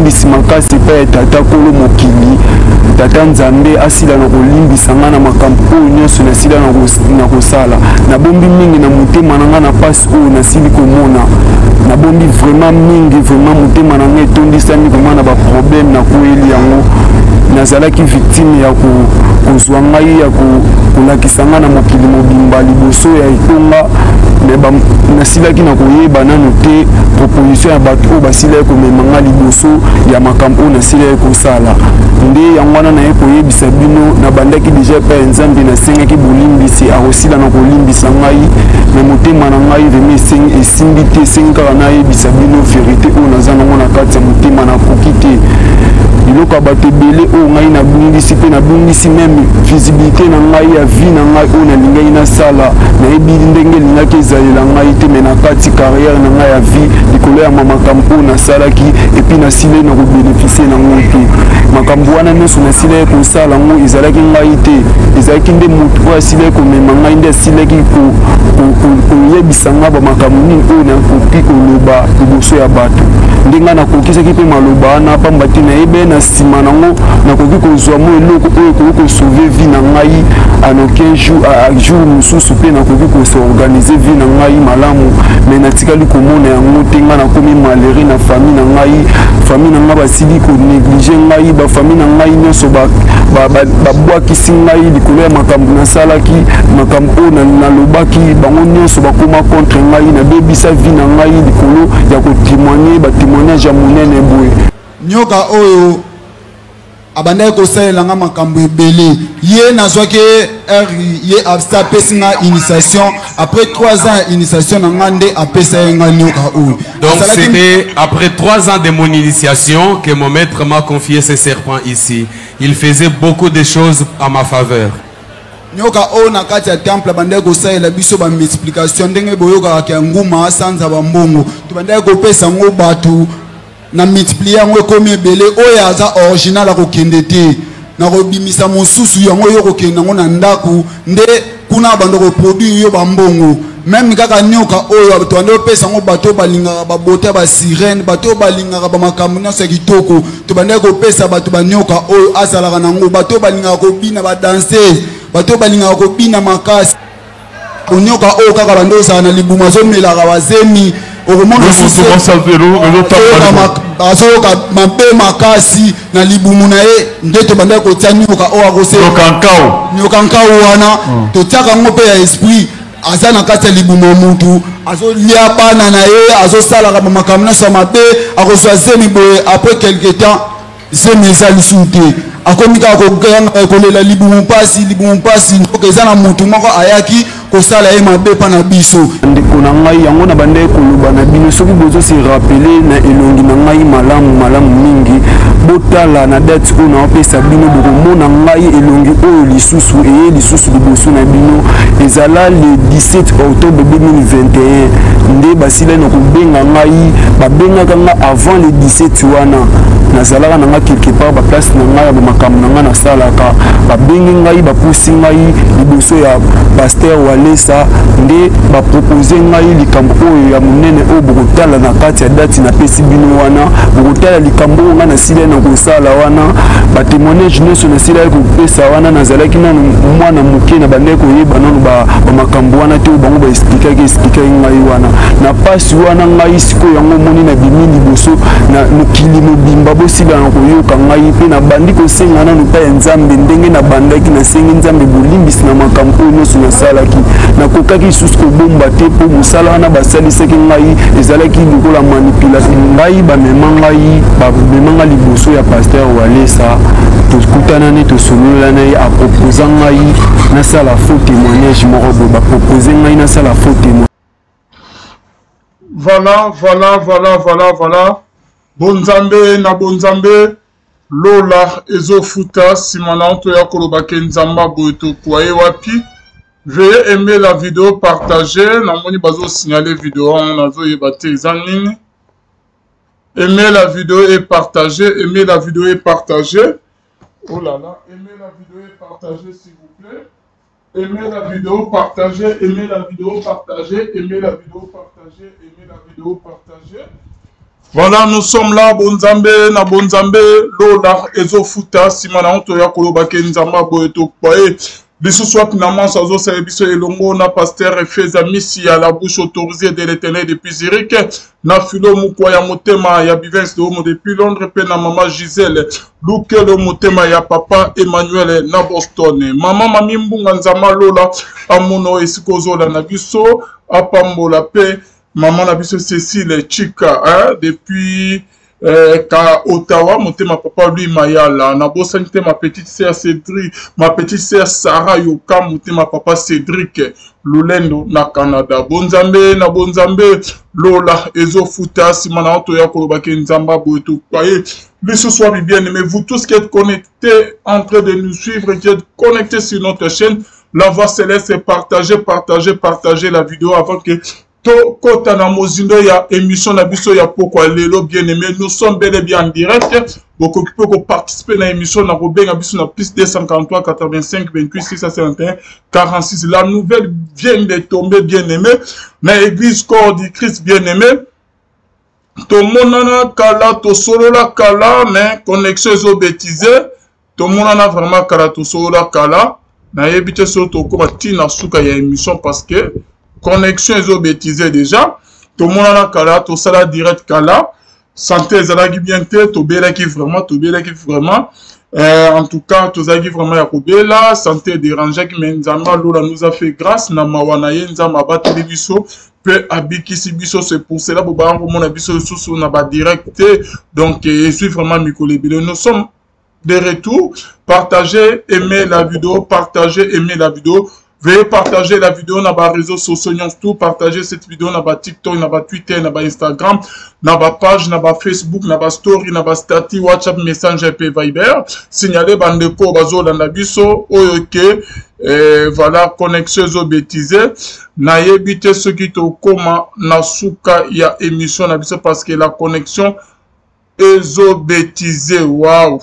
bolimbisi makasi epai ya tata kolo mokili tata nzambe asila na kolimbisa nga na makambo oyo nyonso nasila na kosala nabombi mingi na motema na nga na pasi oyo nasili komona nabombi vraiment mingi vraiment motema na nga etondisami vraiment na baproblème na koyeli yango nazalaki victime ya kozwa ngai ya kolakisa nga na mokili mobimba liboso ya etonga nasilaki na koyeba nano te proposition ya bato oyo basilaki komema nga liboso ya makambo oyo nasilaki kosala nde yango wana naye koyebisa bino nabandaki deja epai ya nzambe nasengaki bolimbisi akosila na kolimbisa ngai na motema na ngai vrema esimbi te esengi kaka nayebisa bino verité oyo naza nango na kati ya motema nakoki te biloko ya bato ebele oyo ngai nabungisi mpe nabungisi meme visibilité na ngai ya vie na ngai oyo nalingaki nasala nayebi ndenge elingaki ezalela ngai te me na kati carrière na ngai ya vie likolo ya makambo oyo nasalaki epui nasilai na kobénéficie nango te makambo wana nyonso nasilaki kosala yango ezalaki ngai te ezalaki nde motu oyo asilaki komema ngai nde asilaki koyebisa nga bamakambo nini oyo nakoki koloba liboso ya bato nde ngai nakokisaki mpe maloba wana pamba te nayebi na nsima nango nakoki kozwa mo eloko oyo ekoki kosauve vie na ngai anoki jour mosusu mpe nakoki kosorganize vie na ngai malamu me natikali komona yango te ngai nakomi malheureux na famille na ngai famille na ngai basili konéglige ngai bafamille na ngai nyonso babwakisi ngai likolo ya makambo nasalaki makambo oyo nalobaki bango nyonso bakoma contre ngai nabebisa vie na ngai likolo ya kotémoigne batémoignage ya monene boye nyoka oyo abandaki kosalela nga makambo ebele ye nazwaki ye apesi nga initiation après 3 ans ya initiation na nga nde apesa ye nga nyoka oyo. Donc c'était après 3 ans de mon initiation que mon maître m'a confié ce serpent ici. Il faisait beaucoup de choses à ma faveur. nyoka oyo na kati ya temple abandaki kosalela biso bamultiplication ndenge boyokaka ya nguma asanza bambongo tobandaki kopesa yango bato na multiplier yango ekomi ebele oyo aza original akokende te na kobimisa mosusu yango yo kokende yango na ndako nde kuna bando koproduire yo bambongo même kaka nyoka oyo tobandaki kopesa yango bato balingaka babota basirene bato balingaka bamakambo nyonso ya kitoko tobandaki kopesa bato banyoka oyo azalaka nango bato balingaka kobina badanseuse bato balingaka kobina makasi onyoka oyo kaka bando ozala na libuma azomelaka bazemi azoyoka mabe makasi na libumu na ye nde tobandaki kotia nyoka oyo akosenyoka nkau wana totiaka yango mpe ya esprit aza na kati ya libumu ya mutu azolia bana na ye azosalaka bamakambo nyonso ya mabe akozwa zemi boye après quelque temps zemi eza lisusu te akomi kaka kolela libumu mpasi ndoka eza na mutu moko ayaki kosala ye mabe pa na biso ndeko na ngai yango na bandaki koloba na bino soki bozosi rappele na elongi na ngai malamu mingi botala na date oyo naopesa bino bokomona ngai elongi oyo lisusu eye lisusu liboso na bino ezala le 17 octobre 2021 nde basila na kobenga ngai babengaka nga avant le 17 wana nazalaka na nga quelque part baplace na ngai ya bamakambo na ngai nasalaka babengi ngai bapusi ngai liboso ya paster walesa nde bapropose ngai likambo oyo ya monene oyo bokotala na kati ya dati napesi bino wana bokotala likambo oyo ngai nasila na kosala wana batémoignage nyonso nasilaki kopesa wana nazalaki nano mwana moke na bandaki koyeba nano bamakambo wana te oyo bango baesplikaki ngai wana na pasi wana ngai sikoyo yango moni na bimi liboso na mokili mobimba bosila na koyoka ngai mpe nabandi kosenga nano mpa ya nzambe ndenge nabandaki nasengi nzambe bolimbisi na makambo oyo nyonso nasalaki nakokaki lisusu kobomba te mpo mosala wana basalisaki ngai ezalaki lokola manipulation ngai bamema ngai liboso ya paster walesa tokutanani tosololana ye aproposa ngai nasala faux témoignage moko boye bapropose ngai nasala faux témoignage. Voilà. Bonzambe na bonzambe lola ezofuta simana to ya kolobake nzamba boeto kwaye wapi. Veuillez aimer la vidéo, partager. Namoni bazo signaler vidéo nazo yebate ezanini. Aimez la vidéo et partagez. Aimez la vidéo et partagez. Oh là là, aimez la vidéo et partagez s'il vous plaît. Aimez la vidéo, partagez. Aimez la vidéo, partagez. Aimez la vidéo, partagez. Aimez la vidéo, partagez. Voilà, nous sommes là, Bonzambe, na Bonzambe, Lola, Ezofuta, Simana, Ontoya, Kolobake, Nzamba, Boeto, Kwae. Biso soit finalement, Sazo, Biso et Longo, na pasteur et fait amis à la bouche autorisée de l'éternel depuis Zurich. Na Philo Mukwaya Motema, ya Bivens de Homo depuis Londres, pe na maman Gisèle. Luke le Motema, ya papa Emmanuel, na Boston. Maman Mami Mbunga Nzama Lola, Amono Esikozo, la Nabiso, Apambola Pe. Maman na biso Cécile Chika, hein, depuis Ottawa, ma papa lui Mayala, na bossanité ma petite sœur Cédric, ma petite sœur Sarah Yoka, ma papa Cédric, Lulendo na Canada, Bonzambe na Bonzambe, Lola, Ezofuta, Simana Antoya Kolobake Nzamba, Boeto, Kwaye, ce soir bien aimé, vous tous qui êtes connectés, en train de nous suivre, qui êtes connectés sur notre chaîne, la voix céleste, partagez la vidéo avant que Kota na mozindo ya émission na biso ya poko lelo bien aimé, nous sommes bel et bien en direct. Beaucoup qui peut participer à l'émission na Robin biso na plus 243 85 28 651 46. La nouvelle vient de tomber bien aimé. Na église corps du Christ bien aimé. To monana kala to solo la kala mais connexion zo bêtisé. To monana vraiment kala to solo la kala. Na yebite so to ko tina suka ya émission parce que connexion ils ont bêtisé déjà. Tout le monde a kala, tout ça là direct kala. Santé ezalaki bien te, to belaki vraiment. En tout cas, tout ça qui vraiment yakobela. Santé dérangé qui menzama lola nous a fait grâce. Na mawana yenzama bateli biso. Peu abikisi biso, c'est pour cela boba mon abiso sous na ba direct. Donc je suis vraiment mikolebele. Nous sommes de retour. Partagez, aimez la vidéo, Veuillez partager la vidéo dans les réseaux sociaux, tout partager cette vidéo dans TikTok, dans Twitter, dans Instagram, dans page, dans Facebook, dans story, dans stati, WhatsApp, Messenger, Viber. Signalez bandeko bazo dans la biso, oyoke, voilà, connexion zo bêtisé. Na yebite ce qui te koma na suka ya émission na biso parce que la connexion est bêtisé. Waouh!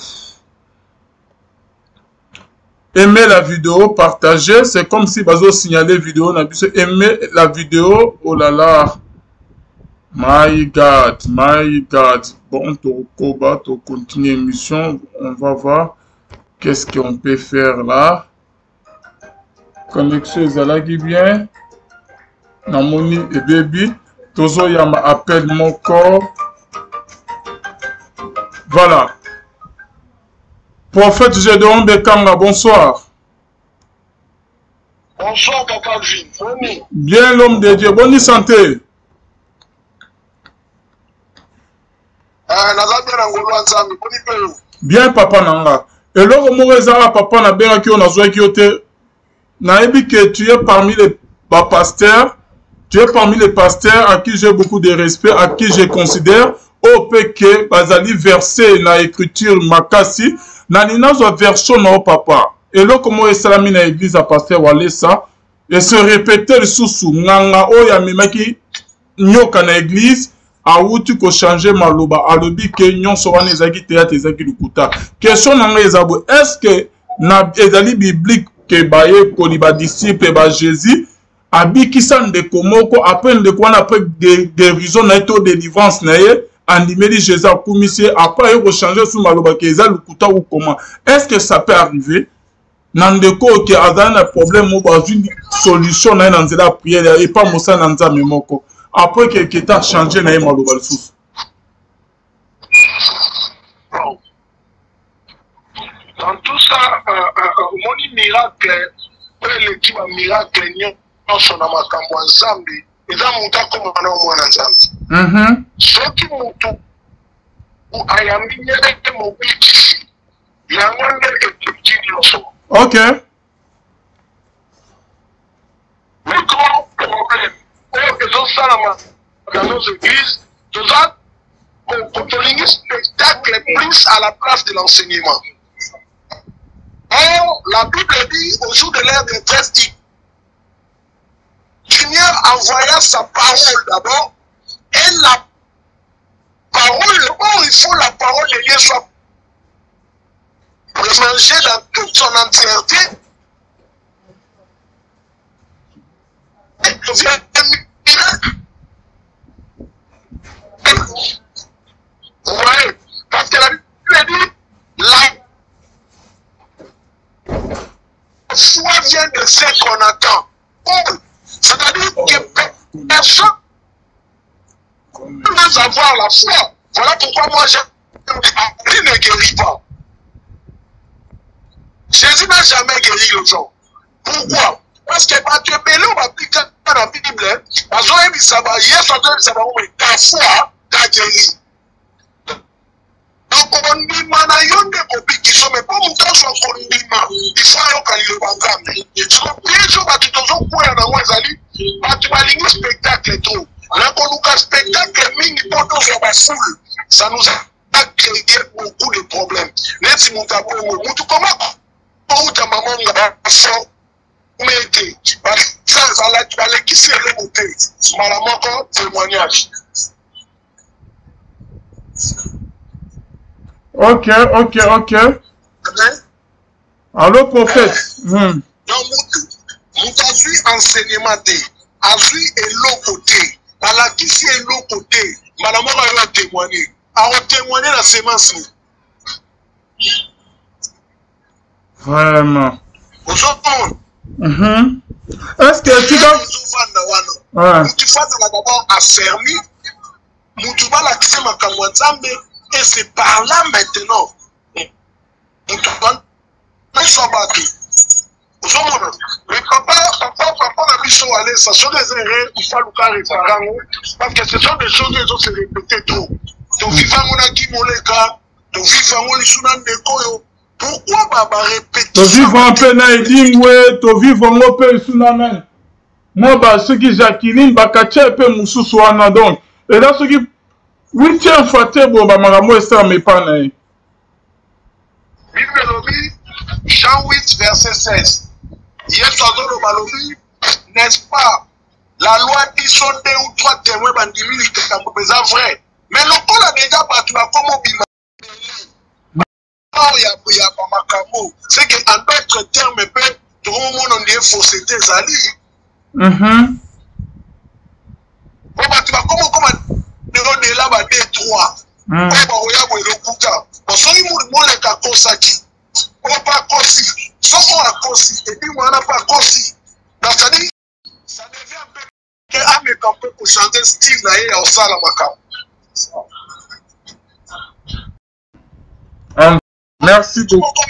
Aimez la vidéo, partagez. C'est comme si vous signalez vidéo. Aimez la vidéo. Oh là là. My God. Bon, to continue l'émission. On va voir qu'est-ce qu'on peut faire là. Connexion Zalagi bien. Namoni et baby. Tozo Yama appelle mon corps. Voilà. Prophète Gédéon Bekanga, bonsoir. Bonsoir, Papa Vin. Bien l'homme de Dieu. Bonne santé. Bien, Papa Nanga. Et là, Papa na bien qui on a joué qui était. Naïbi que tu es parmi les pasteurs. Tu es parmi les pasteurs à qui j'ai beaucoup de respect, à qui je considère. Au péché, Bazali versé dans l'écriture Makasi. Nanina zo version no papa. Et là comment esalami na église à pasteur Walesa et se répéter le sous nganga oya memaki nyoka na église a outu ko changer maloba alobi ke nyonso wana ezaki théâtre ezaki lukuta. Question nanga ezabo est-ce que na ezali biblique ke baye koliba disciple ba Jésus abikisa ndeko moko après ndeko wana après guérison na to délivrance na ye Andimeli Jésus a commissionné après il changer sous maloba keza lukuta ou comment est-ce que ça peut arriver nandeko qui a un problème ou une solution na nzela prière et pas mosa na nzambe moko après que t'a changé na maloba sous dans tout ça moni miracle l'équipe miracle non son na makambo nzambe eza muta comme na mwana nzambe soki mutu ayambi nyeleke mobikisi yango ndeke tukini yoso. Ok. Le grand problème ezosalama dans nos églises toza kotolingi spectacle plus à la place de l'enseignement. Or la Bible dit au jour de leur détresse Seigneur envoya sa parole d'abord et la parole, or il faut la parole de Dieu soit mangée dans toute son entièreté. foi vient de ce qu'on attend. C'est-à-dire que personne ne veut avoir la foi. Voilà pourquoi moi, il ne guérit pas. Jésus n'a jamais guéri les gens. Pourquoi? Parce que tu es belé, on va appliquer dans la Bible. Parce qu'on dit ça va, hier, ça va, mais ta foi t'a guéri. Donc, on dit, manayon de copies qui sont, mais pas mon temps, soit qu'on dit, il faut aller au Calile Bangam. Tu comprends, tu te sens quoi dans moi, Zali? Tu vas aller au spectacle trop. Là, quand nous avons spectacle, mini poto sur la foule, ça nous a créé beaucoup de problèmes. Même si mon tabou, comment ta maman n'a pas fait, mais ça, là, tu vas aller qui s'est remonté. Maman, témoignage. Ok. Allô, prophète. Donc, nous avons enseignement, avis et l'autre côté. À la qui c'est l'autre côté. Madame, on va témoigner. On va témoigner la semence. Vraiment. Est-ce que tu dois... Tu fais d'abord affermi. Tu vas l'accès à Kamwanzambe. Et c'est par là maintenant. Tu vas s'en battre. Mais papa n'a plus chaud aller, ça sont des erreurs, il faut le réparer. Parce que ce sont des choses qui se répéter trop. Tu vivant mon aki moleka, tu vivant mon lisunan de koyo. Pourquoi baba répéter? Tu vivant un peu naïdim, ouais, tu vivant un peu lisunan. Moi, bah, ceux qui Jacqueline, bah, kaché un peu moussou soana donc. Et là, ceux qui. 8e fois, bon, bah, maramo, ça, mais pas naï. Bible lobby, Jean 8, verset 16. N'est-ce pas? La loi dit sont 2 ou 3 témoins bandimini qui sont vrai. Mais le coup là déjà pas tu vas comment bima. Il y a pas macamo. C'est que en d'autres termes peut tout le monde on dit fausseté zali. Bon bah tu vas comment de là ba D3. Bon bah oya bo le kuta. Bon so ni mo le ka kosaki. On pas concis. Sauf qu'on a concis. Et puis, on n'a pas concis. Donc, ça dit, ça devient un peu que Ame Campé pour changer style là, au Salamaka. Merci beaucoup.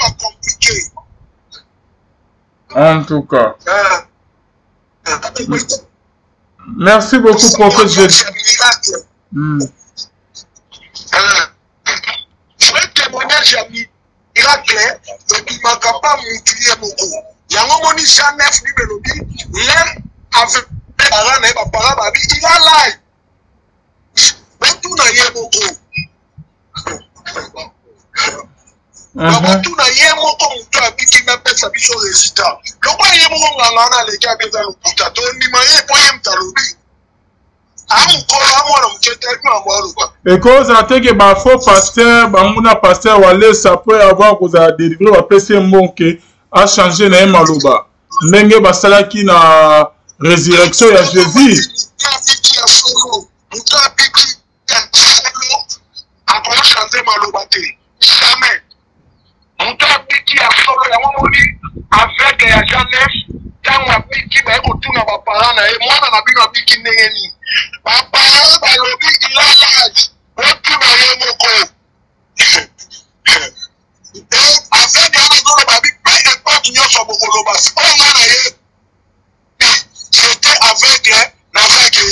En tout cas. Merci beaucoup, professeur. Je vais témoigner, j'ai mis. Miracle, et puis ma capa m'oublier beaucoup. Yango moni chanef ni belobi, l'un avec parents et papa babi, il a live. Mais tout n'a rien beaucoup. Mais tout n'a rien beaucoup, tout a dit qu'il n'a pas sa biche au résultat. Le quoi y est mon gangana les gars bien dans le puta, ton numéro pour y m'talobi. Et cause à te que ma faux pasteur, mon pasteur Wale, ça peut avoir cause à délivrer ou à passer un bon qui a changé na maloba. Nenge basala qui na résurrection ya Jésus. Avec la jeunesse, dans la pique, mais au tout n'a pas parlé, moi, dans la pique, la pique n'est ni. Papa, balobi, il a l'âge. On tout n'a rien beaucoup. Et avec les gens dans la pique, peu importe, nous sommes beaucoup de bas. On a rien. C'était avec la vague.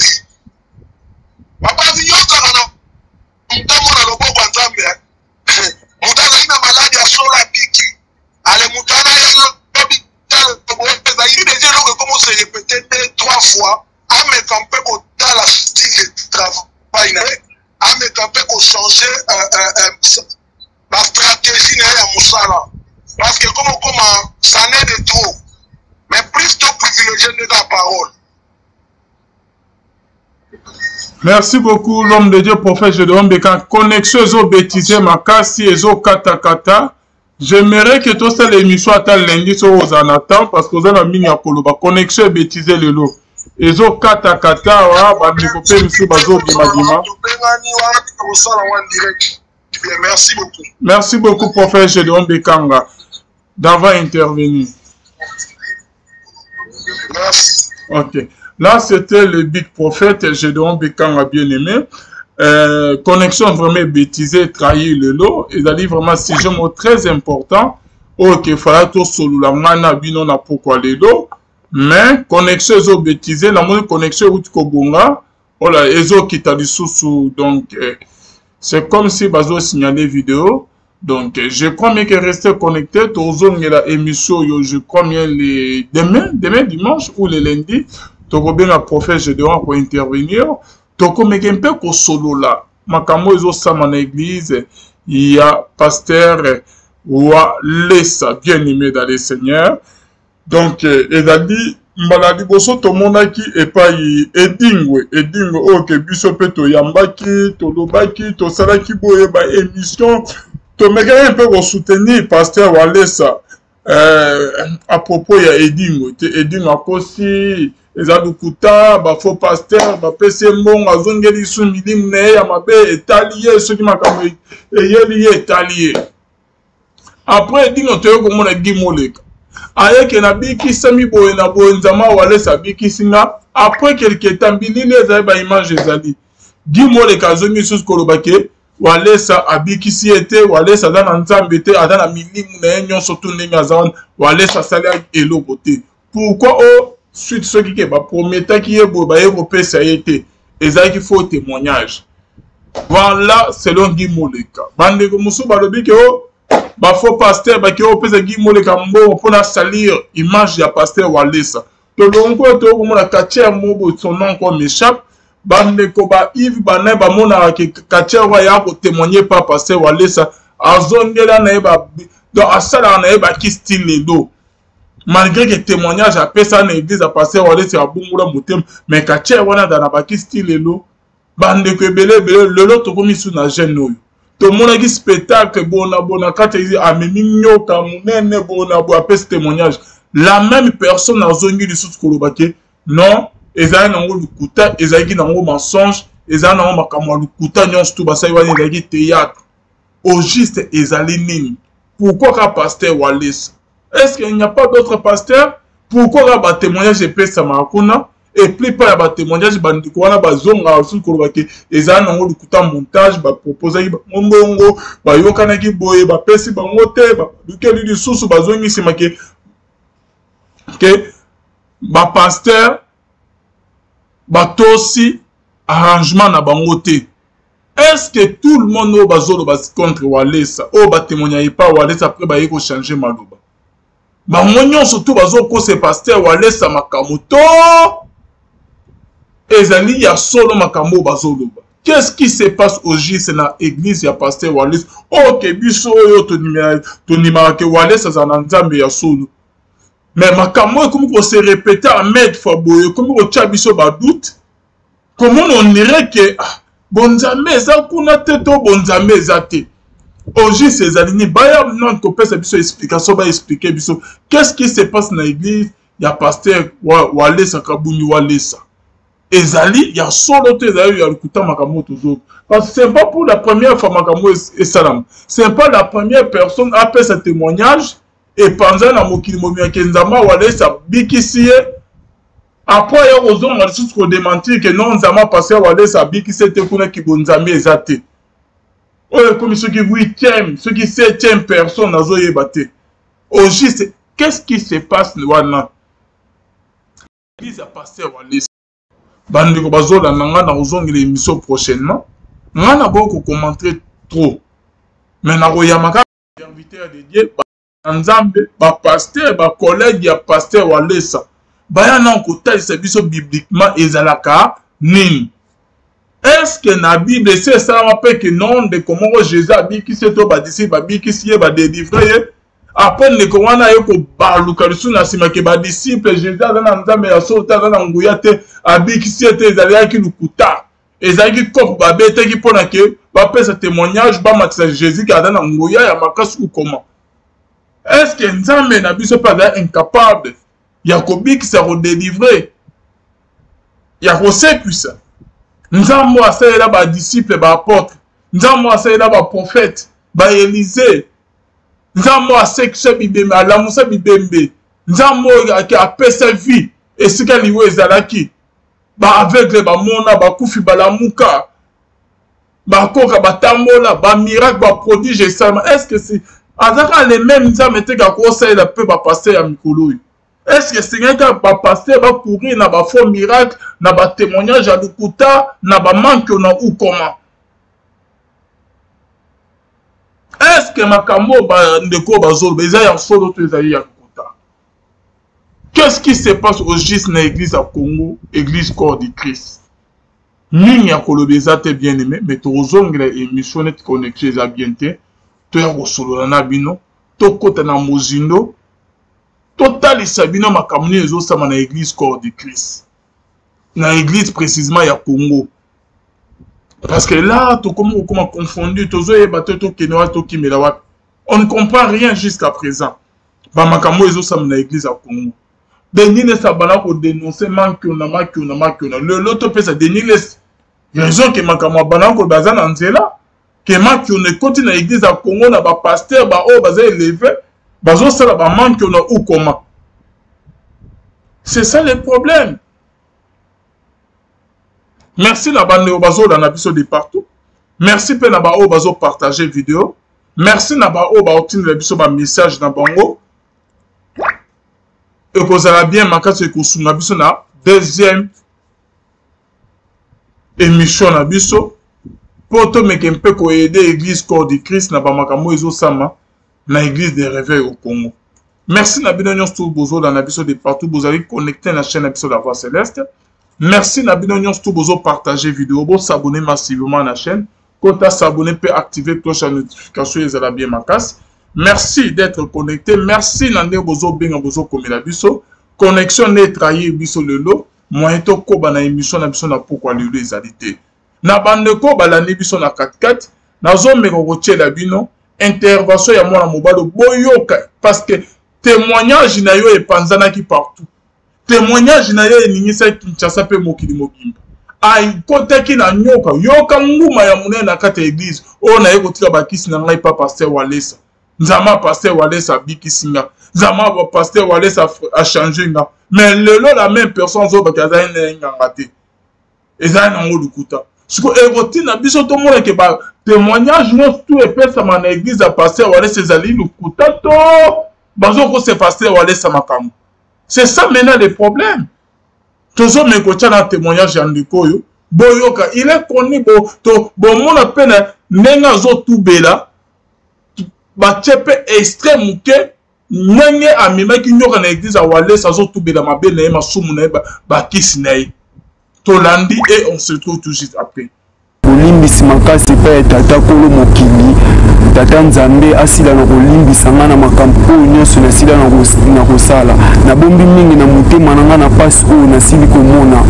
Papa, si nous sommes on a le bon contact. On a une maladie à sur la pique. Allez, moutana, il déjà comment se répéter 2-3 fois, à mettre un peu dans la style de travail, à mettre un peu changer la stratégie à Moussala. Parce que comment ça n'est de trop. Mais plus de privilégié de la parole. Merci beaucoup, l'homme de Dieu, prophète Gédéon Bécan. Connexion, ils bêtisé, ma casse, ils ont kata. J'aimerais que tout ça l'émission attend lundi sur aux anatans parce que vous avez mis à Koloba. Connexion bêtisé le lot. Ils ont kata, bah, mais vous pouvez monsieur Bazo Dimadima. Merci beaucoup. Merci beaucoup, prophète Gédéon Bécanga, d'avoir intervenu. Merci. Ok. Là, c'était le Big Prophète, Gédéon Bekanga bien-aimé. Connexion vraiment bêtisée, trahi le lot. Et d'aller vraiment sujet très important. Ok, il fallait tout solo la mana bino na pourquoi le lot. Mais connexion zo bêtisée, la monnaie connexion route kobonga. Voilà, ezo kita du sous donc c'est comme si bazo signalé vidéo. Donc je crois bien que rester connecté. Tozong la émission je crois bien les demain dimanche ou le lundi. Toko bien la prophète Gédéon pour intervenir. Toko mekempe ko solo là. Makamo ezo sama na église. Il y a pasteur Walesa bien aimé dans les seigneurs. Donc ezali maladi boso to monaki epai edingwe oke biso pe to yambaki to lobaki to salaki boye ba émission to mekempe un peu ko soutenir pasteur Walesa à propos ya edingwe te edingwe akosi ezalukuta ba faux pasteur ba pese mbongo azongeli su milimu na ya mabe etaliye soki makambo eyeli etaliye après edingwe to yokomona gimoleka ayeke na bikisa miboye na bonzama Walesa bikisinga après quelque temps bilili ezali ba image ezali gimoleka azongi lisusu kolobake Walesa abikisi ete Walesa aza na nzambe te aza na milimu na ye nyonso tu ndenge aza wana Walesa asali eloko te pourquoi suite ceux qui ba prometaki ye boye baye kopesa ye te ezalaki faux témoignage voilà selon Guy Moleka bandeko mosusu balobi ke ba faux pasteur ba ki opesa Guy Moleka mbongo mpona salir image ya pasteur Walesa to longo to komona Katia mobo son nom comme m'échappe bandeko ba Yves Banay ba mona ke Katia wa ya ko témoigner par pasteur Walesa azongela na ye ba donc asala na ye ba ki style ledo malgré que témoignage après ça na église a passé Walesa a bungura motem mais Katia wana dans na ba ki style lelo bandeko ebele lelo to komi su na jeune oyo to mona ki spectacle bona kata izi amemi nyoka munene bona bo après ce témoignage la même personne azongi lisusu kolobake non ezali nango lukuta ezali nango mensonge ezali nango makambo lukuta nyonso tu basali wana ezali théâtre au juste ezali nini pourquoi ka pasteur Walesa est-ce qu'il n'y a pas d'autres pasteurs pourquoi ka témoignage epesa makuna et plus pas ba témoignage bandiko wana bazonga lisusu kolobake ezali nango lukuta montage ba proposer mbongo ba yokanaki boye ba pesi bango te ba lukeli lisusu bazongi simake que ba pasteur batosi arrangement na bango te est-ce que tout le monde au bazolo bas contre Walesa o ba témoigner pas Walesa après ba yeko changer maloba ba monyon surtout bazoko se pasteur Walesa makamoto ezali ya solo makambo bazolo qu'est-ce qui se passe au JC na église ya pasteur Walesa OK biso yo to nimera ke Walesa za na nzambe ya solo mais makambo comme qu'on se répétait à mettre fois boye comme on chabiso ba doute comment on dirait que bonzambe eza kuna te to bonzambe eza te oji ces alignes baya non ko pesa biso explication ba expliquer biso qu'est-ce qui se passe na église ya pasteur Walesa kabuni Walesa ezali ya solo te ezali ya lukuta makambo toujours parce que c'est pas pour la première fois makambo et salam c'est pas la première personne à faire ce témoignage et pendant la mokili momia kenzama Walesa bikisi après il y a raison on juste ko démentir que non nzama passer Walesa bikisi te kuna ki bonzambe ezate oh comme ceux qui 8e ceux qui 7e personne nazo yebate au juste qu'est-ce qui se passe wana ils a passé Walesa bandiko bazola nanga na ozongela émission prochainement ngana boko commenter trop mais na royamaka invité à dédier Nzambe ba pasteur ba collègue ya pasteur Walesa baya na kotalisa biso bibliquement ezalaka nini est-ce que na Bible c'est ça rappelle que non de comment Jésus a dit qui c'est to ba disciple ba bi qui sie ba délivrer après ne ko wana yo ko baluka lusu na sima ke ba disciple Jésus na Nzambe ya sota na nguya te abi qui sie te ezalaki lukuta ezalaki kop ba bete ki pona ke ba pesa témoignage ba matisa Jésus ka na nguya ya makasu comment est-ce que Nzambe na biso pas incapable ya kobiki sa redélivrer ya kosekwisa Nzambe asalela ba disciple ba apôtre Nzambe asalela ba prophète ba Élisée Nzambe asekisa bibembe alamusa bibembe Nzambe apesa vie esika liwe ezalaki ba aveugle ba mona ba kufi balamuka ba koka batambola ba miracle ba prodige ça est-ce que c'est azaka les mêmes ça mettait ka conseil la peu ba passer à mikolo est-ce que c'est quelqu'un ba passer ba courir na ba faux miracle na ba témoignage à lukuta na ba manque na ou comment est-ce que makambo ba ndeko bazolo beza ya solo to ezali ya lukuta qu'est-ce qui se passe au GIS na église à Congo église corps du Christ Nini ya kolobeza te bien aimé, mais to ozongela émission net connecté za bien te, to ya kosolola na bino, to kota na mozindo, to talisa bino makamuni ezosama na église corps du Christ. Na église précisément ya Congo. Parce que là, to comment confondu, to zo yeba to kenewa to kimela wapi. On ne comprend rien jusqu'à présent. Ba makamuni ezosama na église à Congo. Denile sabana ko dénoncer manque on a le loto pesa denile raison que makama bana ko bazana nzela que manque on est côté na église à Congo na ba pasteur ba o baza élevé bazo sala ba manque on a ou comment c'est ça le problème. Merci la bande o bazo dans la biso de partout, merci pe na ba o bazo partager vidéo, merci na ba o ba otine la biso ba message na bango. Et vous allez bien manquer ce que vous avez vu na deuxième émission na biso pour te mettre un peu aider l'église corps du Christ na bamakamo ezo sama na église des réveils au Congo. Merci na binonion tout bozo dans la biso de partout vous avez connecté la chaîne biso la voix céleste. Merci na binonion tout bozo partager vidéo bo s'abonner massivement à la chaîne. Quand tu s'abonner peut activer cloche de notification et ça bien makas. Merci d'être connecté. Merci Nande Bozo Benga Bozo Komela Biso. Connexion n'est trahi Biso Lelo. Moi to koba na émission na biso na pourquoi lelo ezalité. Na bande ko ba la ne biso na 4-4. Na zo me ko la bino. Intervention ya mwana mobalo boyoka parce que témoignage na yo epanzana ki partout. Témoignage na yo eningisa Kinshasa pe mokili mobimba. Ai kote ki na nyoka yoka nguma ya munene na kata église. O na yeko tika bakisi na ngai pa pasteur Walesa. Zama pasteur Walesa bikisinga. Zama pasteur Walesa a changé nga. Mais la même personne zo bakaza ngangate. Eza na ngo lukuta. Siko eroti na biso to mona ke ba témoignage no tout epesa na église a pasteur Walesa ezali lukuta to bazo ko se pasteur Walesa makamu. C'est ça maintenant le problème. Toujours me kocha na témoignage ya ndiko yo. Boyoka il est connu bo mona pena nenga zo tubela. Bachepe extrême que nenge amima ki nyoka na église a Walesa zo tubela mabe na masumu na ba kisinayi tolandi et on se trouve tout juste après. Kolimbisi makasi pe tata kolo mokili tata nzambe asila na kolimbisa nga na makambo nyonso na sila na kosala na bombi mingi na motema nanga na pasi oyo nasili komona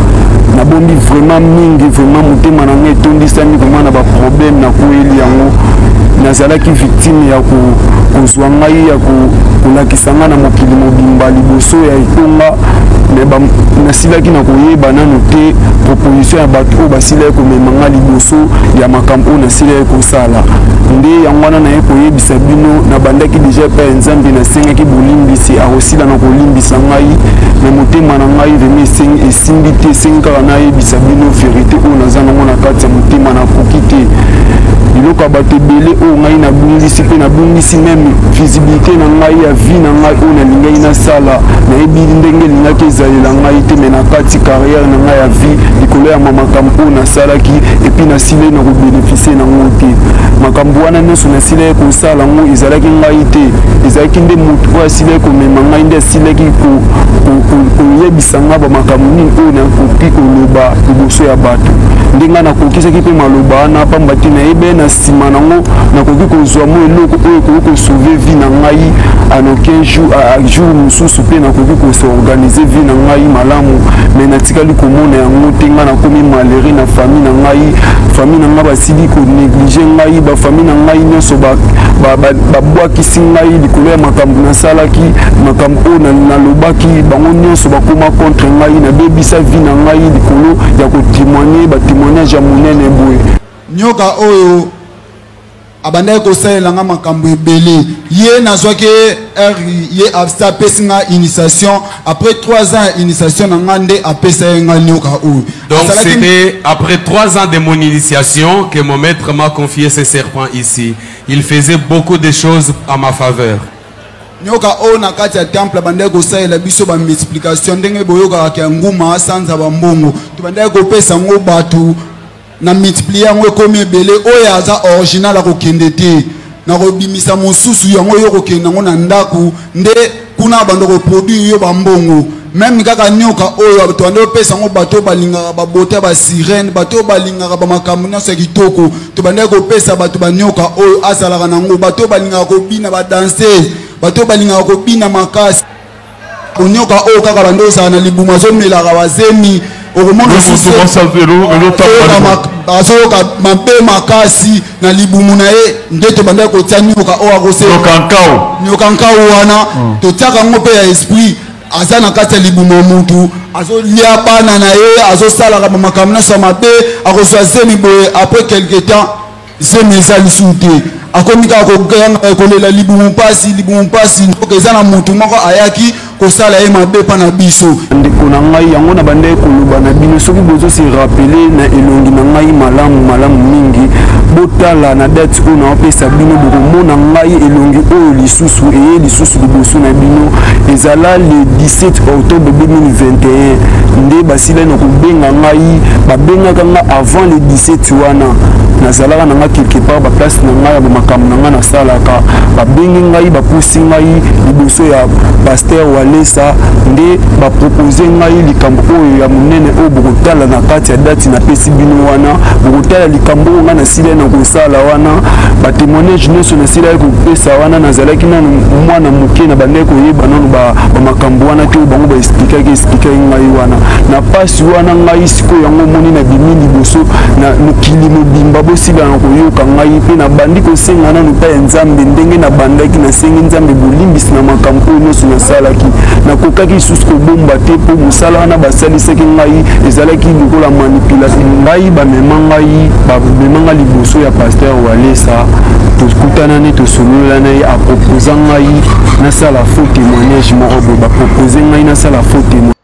na bombi vraiment mingi vraiment motema nanga etondisami vraiment na baproblème na koyeli yango nazalaki victime ya kozwa ngai ya kolakisa nga na mokili mobimba liboso ya etonga nasilaki na koyeba nano te proposition ya bato oyo basilaki komema nga liboso ya makambo oyo nasilaki kosala nde yango wana naye koyebisa bino nabandaki deja pa nzambe nasengaki bolimbisi akosila na kolimbisa ngai na motema na ngai vraimen esimbi te esengi kaka nayebisa bino verité oyo naza nango na kati ya motema nakoki te biloko ya bato ebele oyo ngai nabungisi mpe nabungisi meme visibilité na ngai ya vie na ngai oyo nalingaki nasala nayebi ndenge elingaki ezalela ngai te me na kati carrière na ngai ya vie likolo ya makambo oyo nasalaki epuis nasilai na kobénéficie nango te makambo wana nyonso nasilai kosala yango ezalaki ngai te ezalaki nde moto oyo asilai komema ngai nde asilaki koyebisa ngai bamakambo nini oyo nakoki koloba liboso ya bato nde ngai nakokisaki mpe maloba wana pamba te nayebi na nsima nango nakoki kozwa mo eloko oyo ekoki kosauve vie na ngai anoke jour mosusu mpe nakoki kosorganize vie na ngai malamu me natikali komona yango te ngai nakomi malheureux na famille na ngai basili konéglige ngai bafamille na ngai nyonso babwakisi ngai likolo ya makambo nasalaki makambo oyo nalobaki bango nyonso bakoma contre ngai nabebisa vie na ngai likolo ya kotémoigne batémoignage ya monene boye nyoka oyo abandaki kosalelanga makambo ebele ye nazwaki ye apesa initiation après 3 ans initiation na nga nde apesa ye nga nioka oyo. Donc c'était après 3 ans de mon initiation que mon maître m'a confié ce serpent ici. Il faisait beaucoup de choses à ma faveur. Nyoka oyo na kati ya temple bandaki kosalela biso ba multiplication ndenge boyokaka kia nguma sanza bambongo tobandaki kopesa ngo bato na multiplier yango ekomi ebele oyo aza original akokende te na kobimisa mosusu yango yo kokende yango na ndako nde kuna bando koproduire yo bambongo même kaka nyoka oyo tobandaki kopesa ngo bato balingaka babote ba sirene bato balingaka bamakambo nyonso ya kitoko tobandaki kopesa bato banyoka oyo asalaka nango bato balingaka kobina badanseuse bato balingaka kobina makasi onyoka oyo kaka bando ozala na libumu azomelaka bazemi azoyoka mabe makasi na libumu na ye nde tobandaki kotia nyoka oyo akosenyoka nkau wana totiaka yango mpe ya esprit aza na kati ya libumu ya mutu azolia bana na ye azosalaka bamakambo nyonso ya mabe akozwa zemi boye après quelque temps zemi eza lisusu te akomi kaka kolela libumu mpasi ndoka eza na mutu moko ayaki kosala ye mabe mpa na biso ndeko na ngai yango na bandaki koloba na bino soki bozosi rappele na elongi na ngai malamu mingi botala na date oyo naopesa bino bokomona ngai elongi oyo lisusu eye lisusu liboso na bino ezala le 17 octobre 2021 nde basilai na kobenga ngai babengaka nga avant le 17 wana nazalaka na nga quelque part baplace na ngai ya bamakambo na nga nasalaka babengi ngai bapusi ngai liboso ya paster walesa nde bapropose ngai likambo oyo ya monene oyo bokotala na kati ya dati napesi bino wana bokotala likambo oyo ngai nasilai na kosala wana batémoignage nyonso nasilai kopesa wana nazalaki nano mwana moke na bandaki koyeba nano bamakambo wana te oyo bango baexplikaki ngai wana na pasi wana ngai sikoyo yango moni na bimi liboso na mokili mobimba bosila na koyoka ngai mpe na bandi kosenga nano mpa ya nzambe ndenge na bandaki nasengi nzambe bolimbisi na makambo oyo nyonso nasalaki nakokaki lisusu kobomba te mpo mosala wana basalisaki ngai ezalaki lokola manipulation ngai bamema ngai liboso ya paster walesa tokutanani tosololana ye aproposa ngai nasala faux témoignage moko boye bapropose ngai nasala faux témoignage.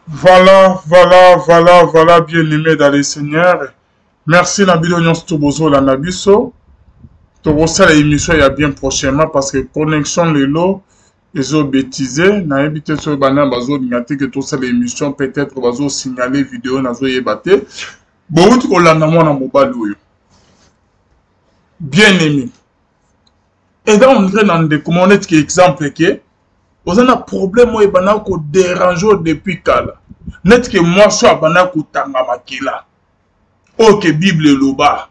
Voilà, bien-aimés dans les seigneurs. Merci Nabilo Nyonsto Bozo la Nabiso. Tobosala émission il y a bien prochainement parce que connexion les lots ils ont bêtisé. Na évité sur bana bazo ngati que tout ça l'émission peut-être bazo signaler vidéo nazo yebate. Bon tu kolanda mwana mobali oyo. Bien-aimé. Et dans on dirait dans des communautés qui exemple que vous avez un problème où il y a un dérange depuis kala. Net que moi je suis tanga makila. Ok Bible loba.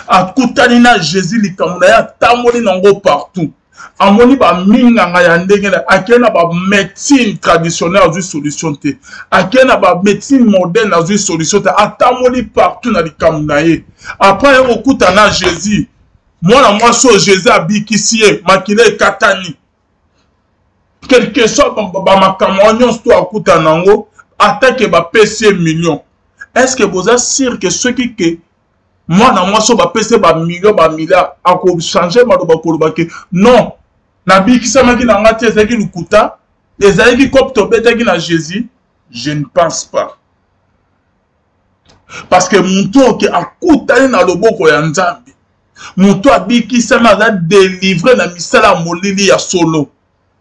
A kutanina Jésus likamuna ya tamoni nango partout. Amoni ba minga ngaya ndenge na akena ba médecine traditionnelle azu solution te. Akena ba médecine moderne azu solution te. Atamoni partout na likamuna ye. Après okutana Jésus. Moi so Jésus abikisie makila katani. Quelque soit ma caméra to akuta nango attaque ba PC million. Est-ce que vous êtes sûr que ceux qui moi so ba PC ba million a ko changer ma ba kolobake non na bi kisama ki na ngati ezaki lukuta ezali ki kopto betaki na Jésus je ne pense pas parce que muto ke akuta na loboko ya Nzambe muto abiki sama za délivrer na misala molili ya solo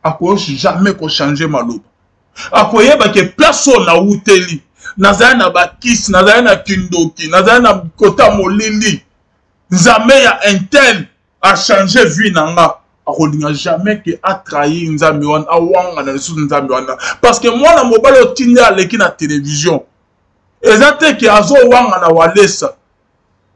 akoyoshi jamais ko changer maloba akoyeba ke place na uteli nazaya na bakisi nazaya na kindoki nazaya na kota molili nzambe ya intel a changer vie nanga akolinga jamais ke a trahir nzambe wana awanga na lisusu nzambe wana parce que moi na mobali otindi aleki na télévision ezate ke azo wanga na walesa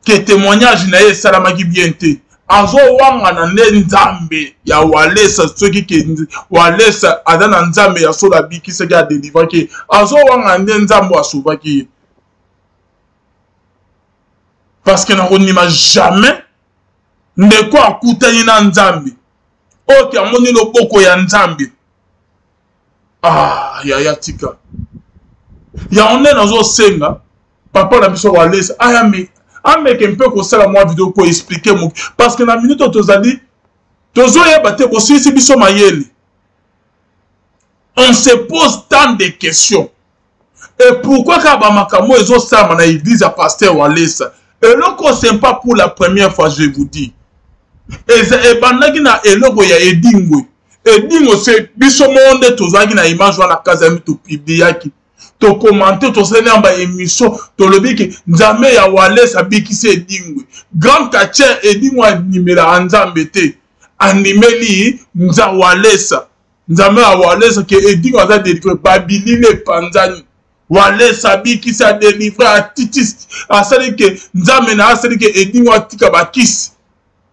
ke témoignage na ye salamaki bien te azo wanga na nzambe ya walesa soki ke walesa adana nzambe ya sola biki seki a délivrer ke azo wanga na nzambe asubaki parce que na konima jamais ndeko akutani na nzambe oke amoni loboko ya nzambe ya tika ya onde nazo senga papa na biso walesa ameke mpe kosala mwa vidéo pour expliquer moki parce que na minute tozali tozoyeba te bosilisi biso mayele. On se pose tant de questions. Et pourquoi quand Bamakamo et Osama na église à pasteur Walesa? Et l'autre c'est pas pour la première fois, je vous dis. Et bandaki na eloko ya edingwe. Edingo c'est biso monde tozaki na image wana kazami to publiaki. To commenter to sele amba émission to lobi ke nzambe ya Walesa bikisi edingwe. Grand Kache edingwa nimela nzambe te. Animeli nza Walesa. Nzambe ya Walesa ke edingwa za délivré babilile panzani. Walesa bikisi a délivré a titis. Asali ke nzambe na asali ke edingwa tika bakisi.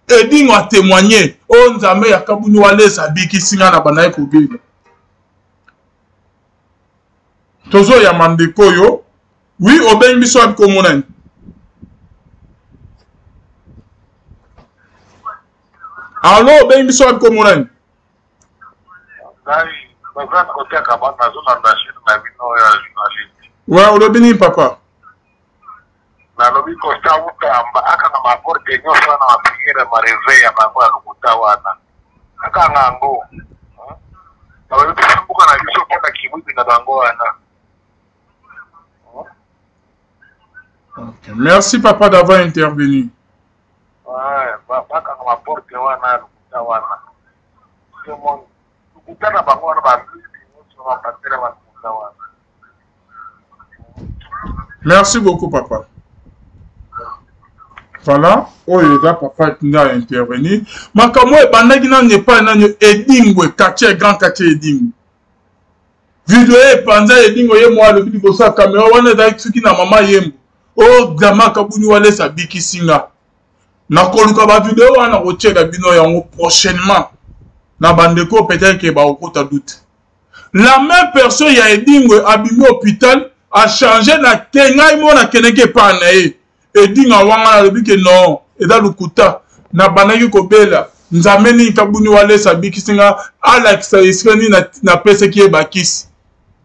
Edingo a témoigné. Oh nzambe ya kabuni Walesa bikisi nga na banaye kobila. Tozo ya mandeko yo. Oui, oben biso ab komonani. Allo, oben biso ab komonani. Ouais, olobini papa. Na lobi kosta ukamba aka na maporte nyoso na mapigire mareve ya mambo ya lukuta wana. Aka ngango. Na lobi kusambuka na biso kona kibuti na bango wana. Okay. Merci papa d'avoir intervenu. Ouais, aka na maporte wana lukuta wana. Semon lukuta na bango wana ba nyoso na patela wa lukuta wana. Merci beaucoup papa. Voilà, oyo papa n'a intervenu. Makamo e bandaki na nepa na edingwe quartier grand quartier edingwe. Video e panza edingwe ye mo alobi bosa caméra wana da tsuki na mama yembo. Oh gama kabuni Walesa bikisinga. Na koluka ba video wana ko cheka bino yango prochainement. Na bandeko peut-être que ba okota doute. La même personne ya edingwe abimi hôpital a changé na kengai mo na keneke pa na ye. Edinga wanga na lobi ke non eda lukuta na banaki kobela nzameni kabuni Walesa bikisinga ala kisaiskani na pesa ki bakisi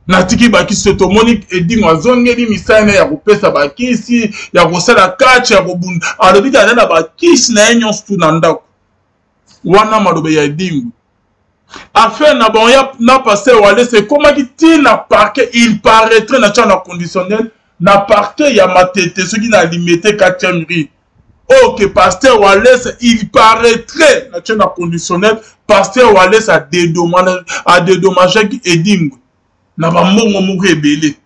na tiki bakisi to moni edinga zongeli misana ya kopesa bakisi ya kosala catch ya kobunda alobi ka na bakisi na enyo stu na ndako wana malobe ya edinga afin na bon ya na passer Walesa komaki ti na parquet il paraîtrait na chana conditionnel na parquet ya matete ce qui n'a limité 4e rue. Ok, pasteur Walesa, il paraîtrait, na conditionnel, pasteur Walesa a dédommagé qui edingo. Na ba mongo moko ebele.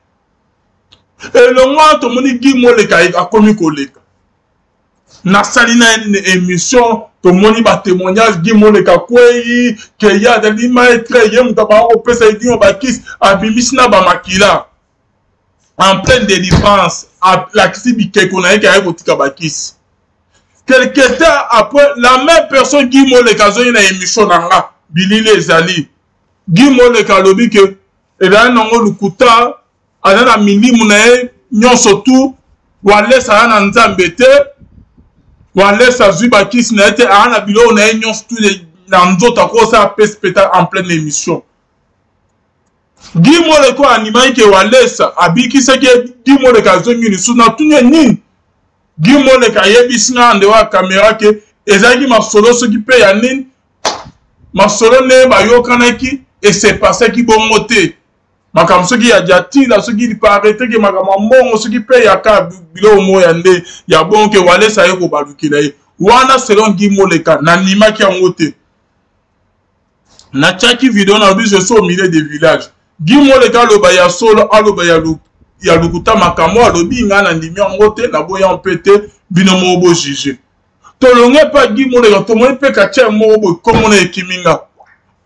Et le mois to moni gi moleka a komi koleka. Na salina une émission to moni ba témoignage gi moleka kwei ke ya de limaître yem ta ba o pesa edingo ba kis abimisna ba makila. En pleine délivrance, la Kissibi Kekonaï qui a écouté Kabakis. Quelques temps après, la même personne qui m'a le caso une émission nanga, Billy les Ali. Guy m'a le calobi que, et là, non, le kuta, à la mini mounae, nyon surtout, Walesa a un zambete, Walesa Zubakis n'a été à un bilo, on a nyon surtout, dans d'autres causes, à pespeta en pleine émission. Guy Moleko animai ke Walesa abiki seke Guy Moleka zongi ni suna tunye nini Guy Moleka yebisina ande wa kamera ke ezaki masolo soki pe ya nini masolo ne ba yokanaki et c'est passé ki bongo te makam soki ya jati la soki li paraître ke makam mbongo soki pe ya ka bilo mo ya nde ya bongo ke Walesa yeko balukila ye wana selon Guy Moleka na nimaki yango te na chaki video na bi je suis au milieu des villages Guy Moleka loba ya solo aloba ya lukuta makamo alobi nga na ndimi yango te na boya mpete bino mobo juge tolonge pa Guy Moleka tomoni pe katia mobo komo na ekiminga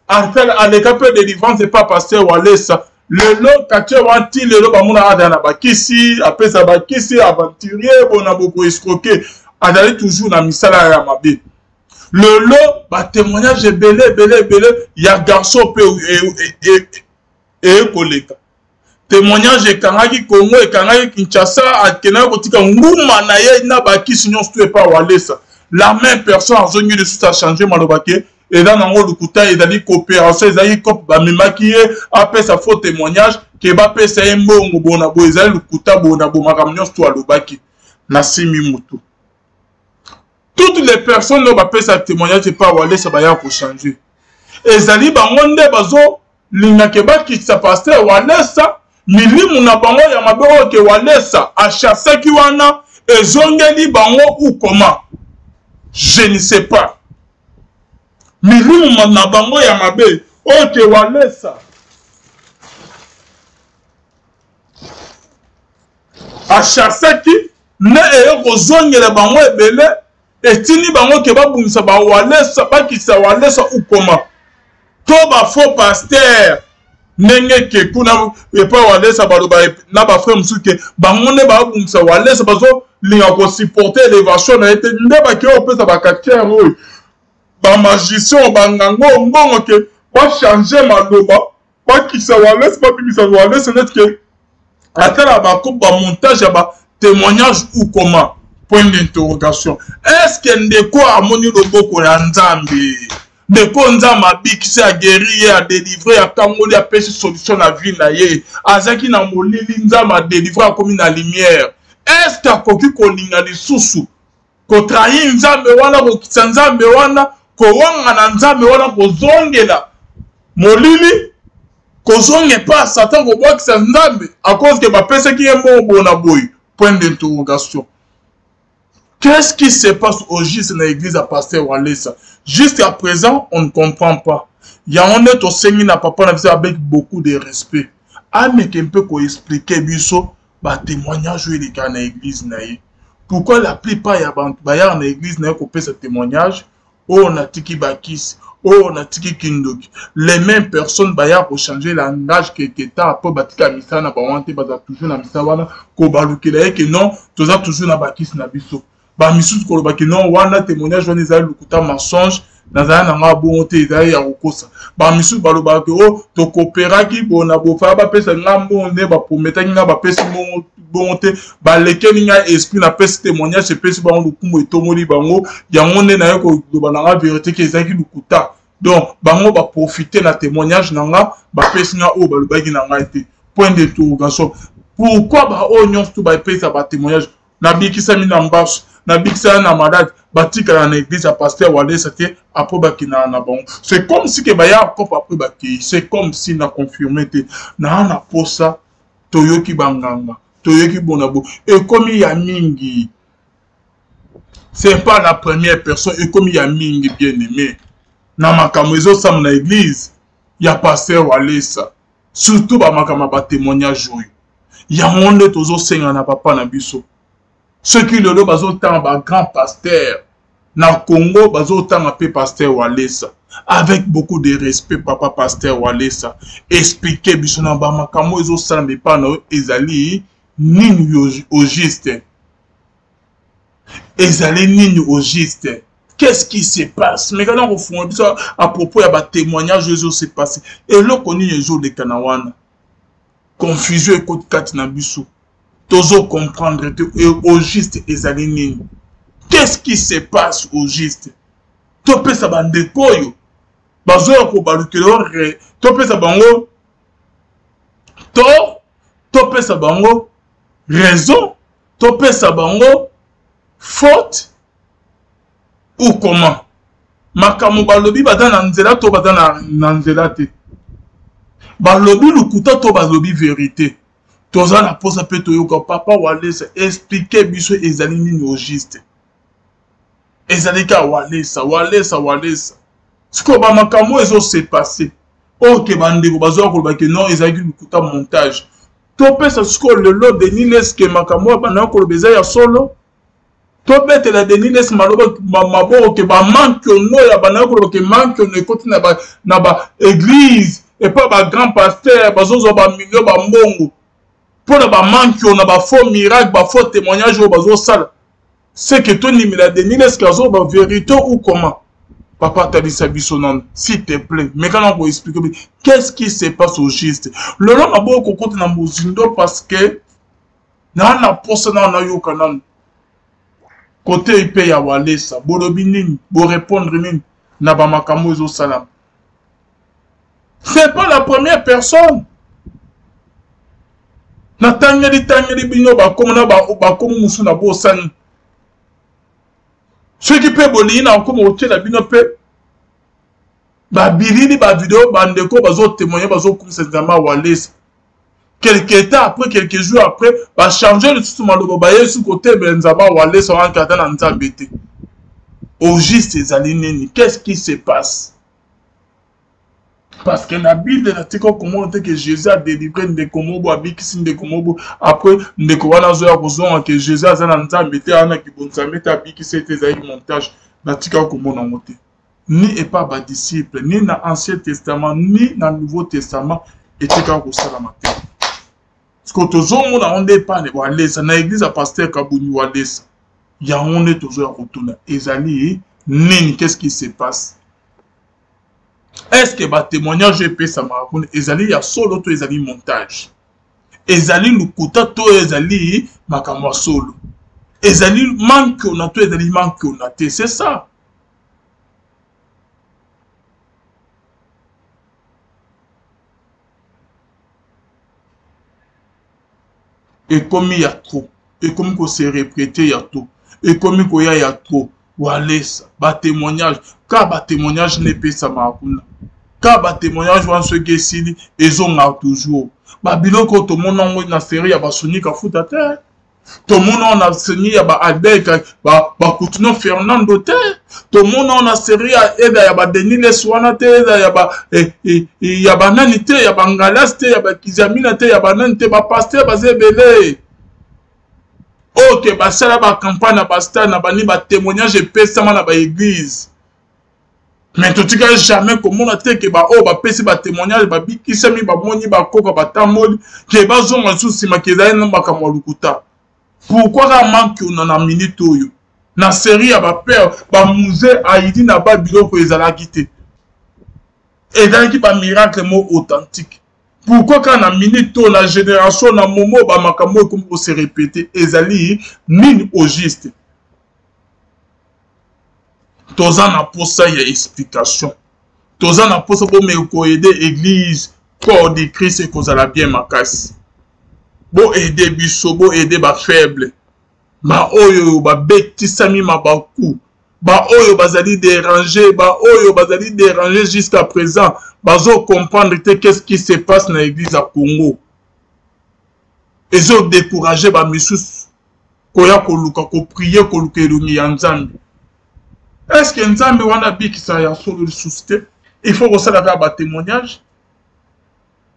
aleka pe délivrance pas pasteur Walesa lelo katia wanti lelo bamona ada na bakisi apesa bakisi aventurier bona boko escroquer adali toujours na misala ya mabe lelo ba témoignage belé ya garçon pe et koleka témoignage ekangaki Congo ekangaki Kinshasa akena kotika nguma na ye na bakisi nyonso pas Walesa la même personne a zongi de tout a changé malobake et dans nango lukuta ezali coopération ezali cop bamemaki ye après sa faux témoignage ke ba pesa ye mbongo bona bo ezali lukuta bona bo makambo nyonso alobaki Nassimi Moutou. Toutes les personnes qui ont sa témoignage par Walesa Baya pour changer. Et Zali Bangonde Bazo, Linakeba qui s'est passé Walesa, Milimu na bango ya maboko ke Walesa, a chassé Kiwana, et Zongeli Bango ou comment? Je ne sais pas. Milimu na bango ya mabe, ok Walesa. A chassé qui, ne et Rozongele Bango et Belé, et Tini Bango ke ba bumisa ba Walesa, ba ki sa Walesa ou comment? Toba faux pasteur. Nenge ke kuna epa Walesa baloba na ba frère musuke bangonde ba bumsa Walesa bazo linga ko supporter l'évasion na été ndeba ke opesa ba kakere oy ba magicien ba ngango mbongo ke ba changer maloba ba kisa Walesa ba bimisa Walesa net ke atala ba ko ba montage ba témoignage ou comment point d'interrogation est-ce que ndeko amoni loboko ya Nzambe de konza mabiki a guéri a délivré a kangoli a pêché solution la vie na ye azaki na molili nzama a délivré a commis na lumière est-ce que koki kolinga lisusu ko trahi nzambe wana ko kitsa nzambe wana ko wanga na nzambe wana ko zongela molili ko zonge pas satan ko bwa kitsa nzambe à cause que ba pesa ki yembo bona boy point d'interrogation. Qu'est-ce qui se passe au juste dans l'église à Pasteur Walesa? Jusqu'à présent, on ne comprend pas. Il y a un autre Seigneur n'a pas avec beaucoup de respect. Ah, mais qu'un peu qu'on explique, biso, bah témoignage où il est dans l'église naïe. Pourquoi la plupart y a dans l'église naïe qu'on fait ce témoignage? Oh, on a tiki bakis, oh, on a tiki kindoki. Les mêmes personnes bayar pour changer le langage qui était après batika misa na bawante baza toujours na misa wana ko balukela que non, tous a toujours na bakis na biso. Ba misusu koloba ke non wana témoignage wana ezali lokuta mensonge nazala na nga bongo te ezali ya kokosa ba misusu baloba ke o tokooperaki bona bofaya bapesa nga mbongo baprometaki nga bapesi bongo te balekeli nga esprit napesi témoignage epesi bango lokumu etomoli bango yango nde naye koloba na nga vérité ke ezalaki lokuta donc bango baprofite na témoignage na nga bapesi nga oyo balobaki na ngai te point d'interrogation. Pourquoi ba oyo nyonso to bapesa batémoignage nabikisami na mbaso nabikisa na malade batika na l'église à Pasteur Walesa te après bakina na bon c'est comme si que baya encore après baki c'est comme si na confirmé te na posa toyoki banganga toyoki bonabo et comme il y a mingi c'est pas la première personne et comme il y a mingi bien aimé na makambo ezo sam na église il y a Pasteur Walesa surtout ba makama ba témoignage oyo ya monde tozo senga na papa na biso. Ceux qui le bazo tant grand pasteur na Congo bazo tant appelé Pasteur Walesa avec beaucoup de respect papa Pasteur Walesa expliquer bisona ba makamo ezo sambe pa na ezali nini au juste ezali nini au juste qu'est-ce qui se passe mais quand on fond à propos ya ba témoignage ezo se passer et lo koni ezo de kanawana confusion et côté kat na biso tozo comprendre au juste ezali nini. Qu'est-ce qui se passe au juste? Topesa bandeko yo bazo ko balukelo topesa bango topesa bango raison topesa bango faute ou comment? Makamu balobi badana nzela to badana na nzela te balobi lukuta to balobi vérité. Toza na posa pe toyoka papa Walesa expliquer biso ezali nini au juste. Ezali ka Walesa. Siko ba makamo ezo se passer. Ok bandeko bazo koloba ke non ezali lukuta montage. To pesa siko le lot de Niles ke makamo bana koloba ya solo. To bete la de Niles maloba maboko ke ba manque no ya bana koloba ke manque no ekoti na ba église et pas ba grand pasteur bazo zo ba milieu ba mbongo. Pour ne pas manquer, on a pas faux miracle, pas faux témoignage au bazo sale. C'est que ton numéro de Niles Kazo, ba vérité ou comment? Papa t'a dit ça bisonant, s'il te plaît. Mais quand on peut expliquer, qu'est-ce qui se passe au juste? Le long a beaucoup compte dans Mozindo parce que na na poste na yo kanan. Côté il paye à Walesa, bolobi nini, bo répondre nini, na ba makamo zo salam. C'est pas la première personne. Na tangeli bino ba comme na ba comme musu na bo sani. Ceux qui peuvent bonner na comme au la bino pe ba bilili ba vidéo ba ndeko bazo témoigner bazo comme c'est vraiment Wallace. Quelques temps après, quelques jours après, va changer le tout le baye sur côté Benzaba Wallace en cadre dans Nzambete. Au juste les alignés, qu'est-ce qui se passe? Parce que la Bible n'a pas comment que Jésus a délivré de Komobo, Abikisin de Komobo, après de Kowana Zoya Bozon, que Jésus a Nzambete, Anna Kibonzamete, Abikisi, tes montage, n'a pas comment en monter. Ni est pas disciple, ni dans l'Ancien Testament, ni dans le Nouveau Testament, et tu as reçu la matin. Parce que tous les gens ont des pannes, dans l'église à pasteur Kabouni Wallace, il y a on est toujours à retourner. Ezali, qu'est-ce qui se passe? Est-ce que le témoignage est ça maraboune? Ezali, il y a solo to Ezali montage. Ezali, le kouta to Ezali, makamwa solo. Ezali, manque on a to Ezali, manque on a te, c'est ça. Et comme il y a trop, et comme il s'est répété, il y a trop, et comme il y a trop, Wallace, bas témoignage, car bas témoignage n'est pas ça marabuna. Car bas témoignage, on se guérit, ils ont toujours. Bah, bilo ko tout le monde a une série, il y a Sony qui a foutu à terre. Tout le monde a série, il y a Albert, bah, Coutinho Fernando terre. Tout le monde a série, il y a Denis Leswana terre, il y a Banani terre, il y a Bangalas terre, il y a Kizamina terre, il y a Banani terre, bah, pasteur, bah, c'est belé. Ok, bah, ça là, bah, campagne, bah, pasteur, bah, témoignage, et pèsement, bah, église. Mais tout cas jamais comment on a été que bah oh bah pèse bah témoignage bah qui s'est mis bah moni bah coca bah tamol que bah zone en sous ma keza non bah comme lukuta. Pourquoi la manque on en a minute yo na série bah père bah musée Haïti na ba bilo ko ezala quitté. Et dans qui bah miracle mot authentique. Pourquoi quand na minute la génération na momo bah makamo comme on se répéter ezali mine au juste. Toza na posa ya explication. Toza na posa pour me ko aider église corps de Christ ko za la bien makasi. Bo aider biso, bo aider ba faible. Ba oyo ba beti sami mabaku. Ba oyo bazali déranger, ba oyo bazali déranger jusqu'à présent. Bazo comprendre qu'est-ce qui se passe dans l'église à Congo. Ezo décourager ba misus koya ko luka ko prier ko luka elungi ya Nzambe. Est-ce que Nzambe wana bi qui ça ya solo suscité? Il faut que ça la ba témoignage.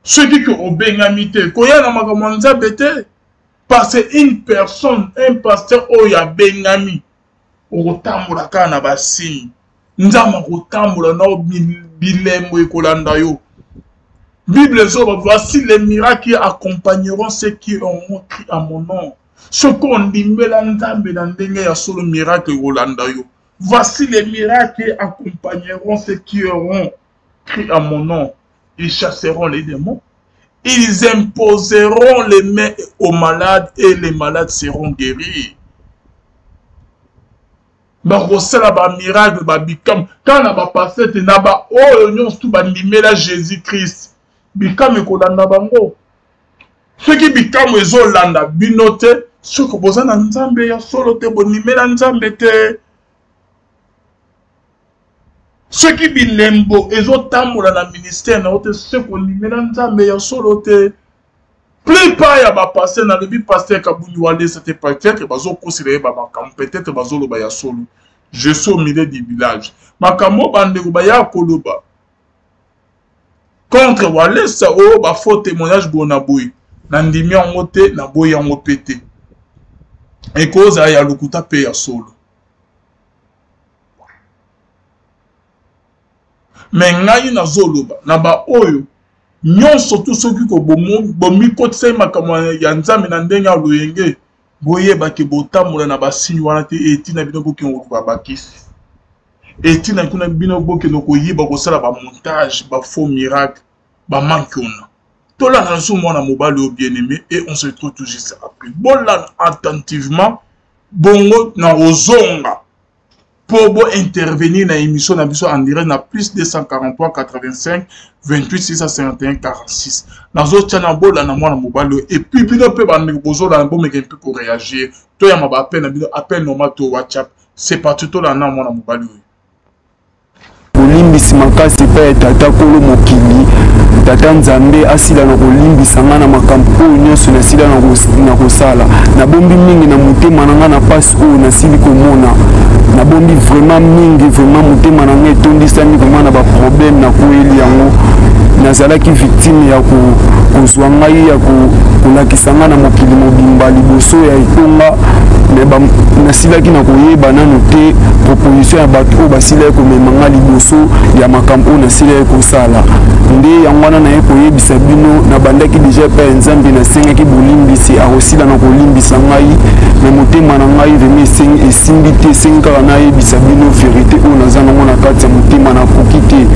Ceux qui ont bengamité, koya na makambo Nzambe te, parce que une personne, un pasteur oya bengami, otambola ka na basini. Nzambe otambola na bilemo ekolanda yo. Bible zo voici les miracles qui accompagneront ceux qui auront cru à mon nom. Ce qu'on dit Nzambe na ndenge ya solo miracle ekolanda yo. Voici les miracles qui accompagneront ceux qui auront cru à mon nom. Ils chasseront les démons. Ils imposeront les mains aux malades et les malades seront guéris. Bakosala ba miracle ba bikam quand na ba passer te na ba oyo nyonso ba ndimela Jésus-Christ. Bikam ekolanda bango. Ceux qui bikam ezolanda binote, ceux qui boza na Nzambe ya solo te bonimela Nzambe te. Ceux qui bilembo, ils ont tamboula dans le ministère, ceux qui ont libéré Nzambe ya solo te. Plus pas ya ba passer dans le pasteur Kabouni Wallace, c'était peut-être bazo considérer ba makam, peut-être bazo lo ba ya solo. Je suis au milieu du village. Makamo bande ba ya koloba. Contre Wallace, oh ba faux témoignage bona boy. Nandimi en moté, na boy en mopété. Et cause ya lukuta pe ya solo. Mais ngai na zoloba na ba oyo nyonso tout soki ko bomi kotse makamwa ya Nzambe na ndenge ya loyenge boyeba ke botambola na basini wana te etina bino boki ngoluba bakisi etina kuna bino boki no koyiba kosala ba montage ba faux miracle ba mankona tola na zo mwana mobali o bien-aimé et on se retrouve tout juste après bola attentivement bongo na ozonga pour intervenir dans l'émission en direct na plus 243 85 28 651 46 nazo tchana bola na mwana mobalo et puis bino pe ba bozo la bo meke pe ko réagir to ya maba appel na bino appel normal to WhatsApp c'est parti to la na mwana mobalo kolimbisi makasi mpe tata kolo mokili tata nzambe asila na kolimbisa nga na makambo oyo nyonso nasila na kosala nabombi mingi na motema na nga na pasi oyo nasili komona nabombi vraiment mingi vraiment motema na nga etondisami vraiment na baproblème na koyeli yango nazalaki victime ya kozwa ngai ya kolakisa nga na mokili mobimba liboso ya etonga me nasilaki na koyeba nano te proposition ya bato oyo basilaki komema nga liboso ya makambo oyo nasilaki kosala nde yango wana naye koyebisa bino nabandaki deja epai ya nzambe nasengaki bolimbisi akosila na kolimbisa ngai me motema na ngai vrema esimbi te esengi kaka nayebisa bino verité oyo naza nango na kati ya motema nakoki te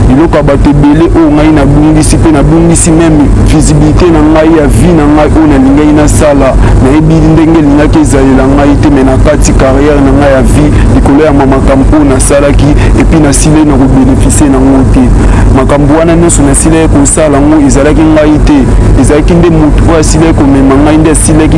biloko ya bato ebele oyo ngai nabungisi mpe nabungisi meme visibilité na ngai ya vie na ngai oyo nalingaki nasala nayebi ndenge elingaki ezalela ngai te me na kati carrière na ngai ya vie likolo ya makambo oyo nasalaki epuis nasilai na kobénéficie nango te makambo wana nyonso nasilaki kosala yango ezalaki ngai te ezalaki nde moto oyo asilaki komema ngai nde asilaki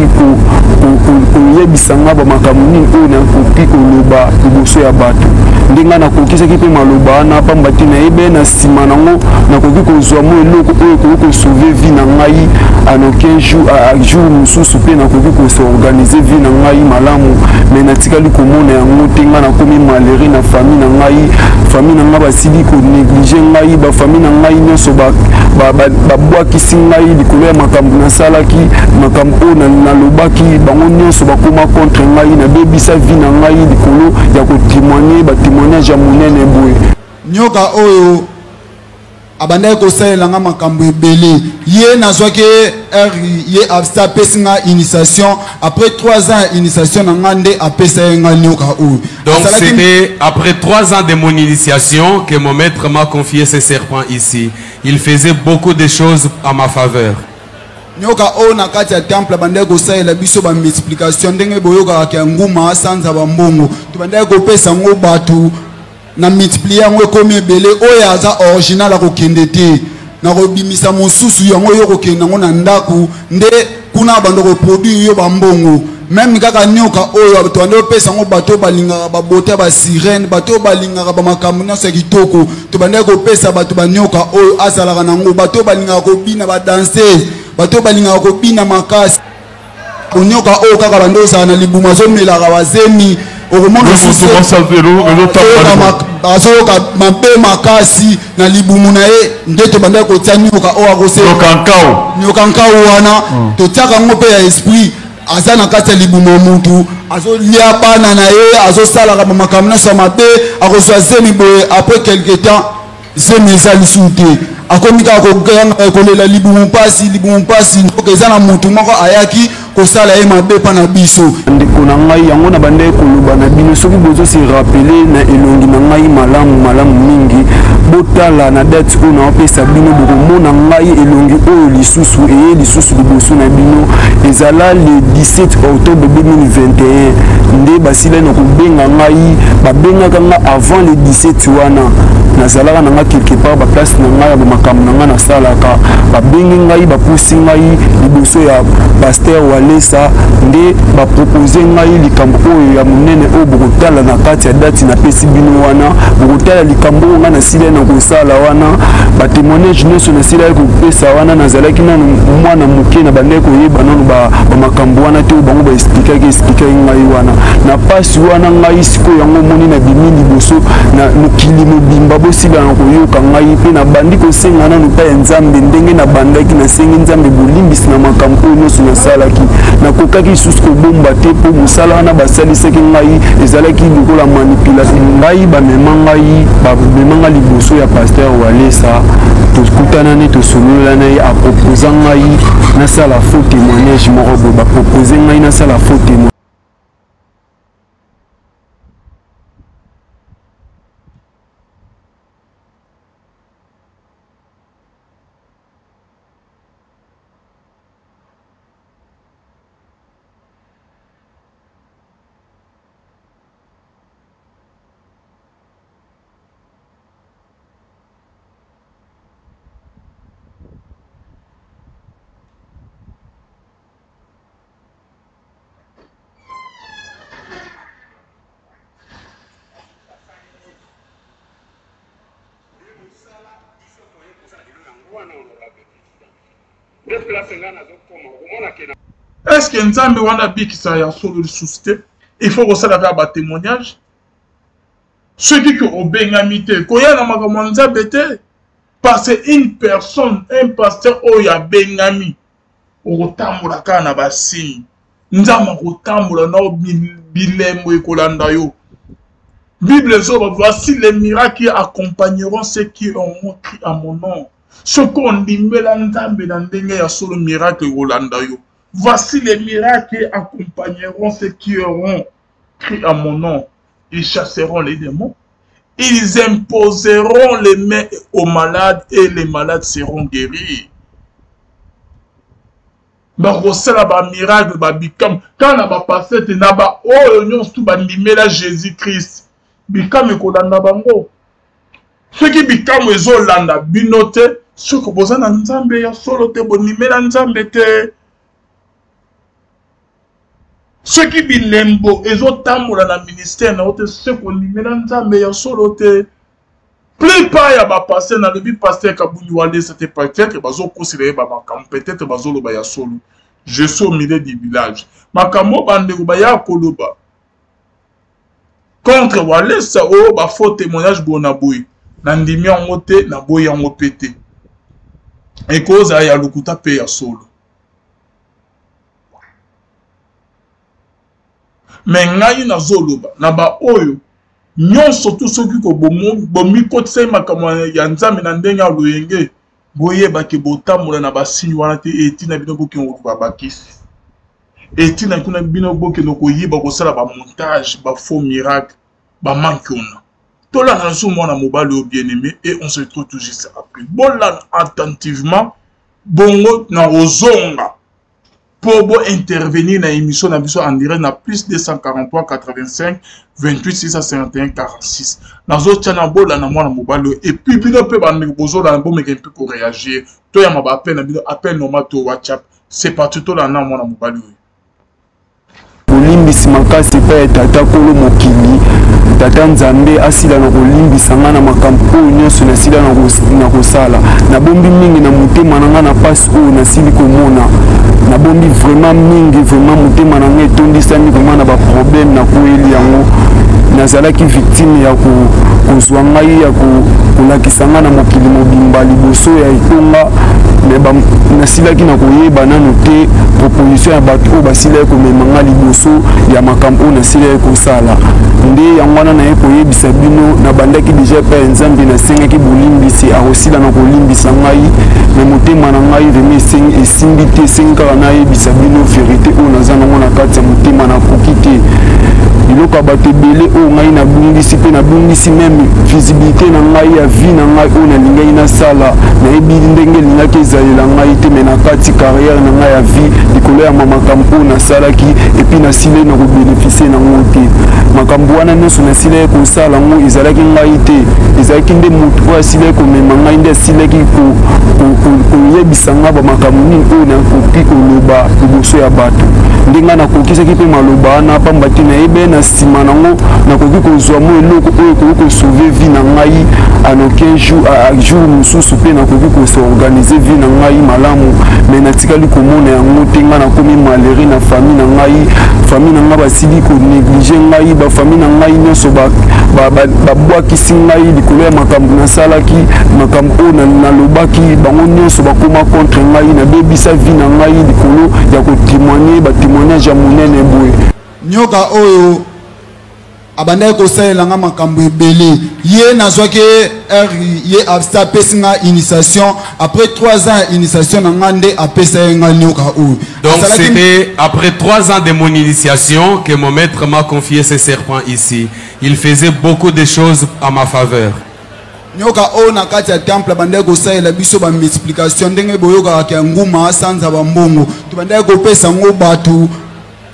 koyebisa ngai bamakambo nini oyo nakoki koloba liboso ya bato nde ngai nakokisaki mpe maloba wana pamba te nayebi na nsima nango nakoki kozwa mo eloko oyo ekoki kosauve vie na ngai anoke jour mosusu mpe nakoki kosorganize vie na ngai malamu me natikali komona yango te ngai nakomi malheureux na famille na ngai basili konéglige ngai bafamille na ngai nyonso babwakisi ngai likolo ya makambo nasalaki makambo oyo nalobaki bango nyonso bakoma contre ngai nabebisa vie na ngai likolo ya kotémoigne batémoignage ya monene boye nyoka oyo abandaki kosalela nga makambo ebele ye nazwaki ye apesi nga initiation après 3 ans ya initiation na nga nde apesa ye nga nyoka oyo. Donc c'était après 3 ans de mon initiation que mon maître m'a confié ce serpent ici. Il faisait beaucoup de choses à ma faveur. nyoka oyo na kati ya temple bandaki kosalela biso bamultiplication ndenge boyokaka ya nguma sanza bambongo tobandaki kopesa yango bato na multiplier yango ekomi ebele oyo aza original akokende te na kobimisa mosusu yango yo kokende yango na ndako nde kuna bando koproduire yo bambongo même kaka nyoka oyo tobandi kopesa yango bato balingaka babote basirene bato balingaka bamakambo nyonso ya kitoko tobandaki kopesa bato banyoka oyo azalaka nango bato balingaka kobina badanseuse bato balingaka kobina makasi onyoka oyo kaka bando ozala na libumu azomelaka bazemi azoyoka mabe makasi na libumu na ye nde tobandaki kotia nyoka oyo akosenyoka nkau wana totiaka yango mpe ya esprit aza na kati ya libumu ya mutu azolia bana na ye azosalaka bamakambo nyonso ya mabe akozwa zemi boye après quelque temps zemi eza lisusu te akomi kaka kolela libumu mpasi ndoka eza na mutu moko ayaki kosala ye mabe mpa na biso ndeko na ngai yango na bandaki koloba na bino soki bozosi rappele na elongi na ngai malamu mingi botala na date oyo naopesa bino bokomona ngai elongi oyo lisusu eye lisusu liboso na bino ezala le 17 octobre 2021 nde basilai na kobenga ngai babengaka nga avant le 17 wana nazalaka na nga quelque part baplace na ngai ya bamakambo na ngai nasalaka babengi ngai bapusi ngai liboso ya paster walesa nde bapropose ngai likambo oyo ya monene oyo bokotala na kati ya dati napesi bino wana bokotala likambo oyo ngai nasilai na kosala wana batémoignage nyonso nasilai kopesa wana nazalaki nano mwana moke na bandaki koyeba nano bamakambo wana te oyo bango baesplikaki ngai wana na pasi wana ngai sikoyo yango moni na bimi liboso na mokili mobimba bosila na koyoka ngai mpe nabandi kosenga nano mpa ya nzambe ndenge nabandaki nasengi nzambe bolimbisi na makambo oyo nyonso nasalaki nakokaki lisusu kobomba te mpo mosala wana basalisaki ngai ezalaki lokola manipulation ngai bamema ngai liboso ya paster walesa tokutanani tosololela ye aproposa ngai nasala faux témoignage moko boye bapropose ngai nasala faux témoignage Est-ce que Nzambe wana bikisa ya solo suscité? Il faut que ça la ba témoignage. Ceux qui ont bengami te, koya na makambo Nzambe te, parce une personne, un pasteur oya bengami, otambola kana basini. Nzambe otambola na bilembo ekolanda yo. Bible voici les miracles qui accompagneront ceux qui auront cru à mon nom. Ce qu'on dit, solo miracle voici les miracles qui accompagneront ceux qui auront cru à mon nom. Ils chasseront les démons. Ils imposeront les mains aux malades et les malades seront guéris. Miracle, quand on a passé, Jésus-Christ. Bikam ekolanda bango. Ceux qui bikam ezolanda binote, ceux qui boza na Nzambe ya solo te bonimela Nzambe te. Ceux qui bilembo ezotambola na ministère na ote ceux qui bonimela Nzambe ya solo te. Plupart ya ba passer na lebi pasteur Kabuni Wale c'était peut-être bazo considérer ba makam peut-être bazo loba ya solo. Je suis au milieu du village. Makamo bande ba ya koloba. Contre Wale, ça a faux témoignage bonaboui. Nandimi en moté, na boy en pété. Et cause à Yalukuta paye à solo. Mais ngayi na zoloba, na ba oyo. Nyon surtout ceux qui ko bomi kote se makamo ya Nzambe na ndenga loyenge. Boye ba ke botambola na ba sinyo wana te eti na bino boki on ba bakisi. Et il y a des gens qui ont montage, des faux miracles, des manques. Tout là, nous avons mobile bien-aimé et on se retrouve tout juste après. Bon là, attentivement, bongo na ozonga pour intervenir dans l'émission en direct na plus 243 85 28 651 46. Dans autres channels bon là na mobile et puis bino pe ba bozo là bon mais un peu pour réagir. Toi ya ma appel normal to WhatsApp. C'est parti tout là na mobile. Kolimbisi makasi pa tata kolo mokili tata Nzambe asila na kolimbisa nga na makambo nyonso na sila na kosala na bombi mingi na motema na nga na pasi oyo nasili komona na bombi vraiment mingi vraiment motema na nga etondisami vraiment na baproblème na koyeli yango nazalaki victime ya kozwa ngai ya kolakisa nga na mokili mobimba liboso ya etonga nasilaki na koyeba nano te proposition ya bato oyo basilaki komema nga liboso ya makambo oyo nasilaki kosala nde yango wana naye koyebisa bino nabandaki deja epai ya Nzambe nasengaki bolimbisi akosila na kolimbisa ngai na motema na ngai vrema esimbi te esengi kaka nayebisa bino verité oyo naza nango na kati ya motema nakoki te biloko ya bato ebele oyo ngai nabungisi mpe nabungisi meme visibilité na ngai ya vie na ngai oyo nalingaki nasala nayebi ndenge elingaki ezalela ngai te me na kati carrière na ngai ya vie likolo ya makambo oyo nasalaki epuis nasilai na kobénéficie nango te makambo wana nyonso nasilaki kosala yango ezalaki ngai te ezalaki nde moto oyo asilaki komema ngai nde asilaki koyebisa ngai bamakambo nini oyo nakoki koloba liboso ya bato nde ngai nakokisaki mpe maloba wana pamba te nayebi na nsima nango nakoki kozwa mo eloko oyo ekoki kosauve vie na ngai anoki jour mosusu mpe nakoki kosorganize vie na ngai malamu me natikali komona yango te ngai nakomi malheureux na famille na ngai basili konéglige ngai bafamille na ngai nyonso babwakisi ngai likolo ya makambo nasalaki makambo oyo nalobaki bango nyonso bakoma contre ngai nabebisa vie na ngai likolo ya kotémoigne batémoignage ya monene boye nyoka oyo abandaki kosalela nga makambo ebele ye nazwaki ye apesi nga initiation après 3 ans initiation na nga nde apesa ye nga nyoka oyo. Donc c'était après 3 ans de mon initiation que mon maître m'a confié ce serpent ici. Il faisait beaucoup de choses à ma faveur. nyoka oyo na kati ya temple bandaki kosalela biso bamultiplication ndenge boyokaka ya nguma asanza bambongo tobandaki kopesa yango bato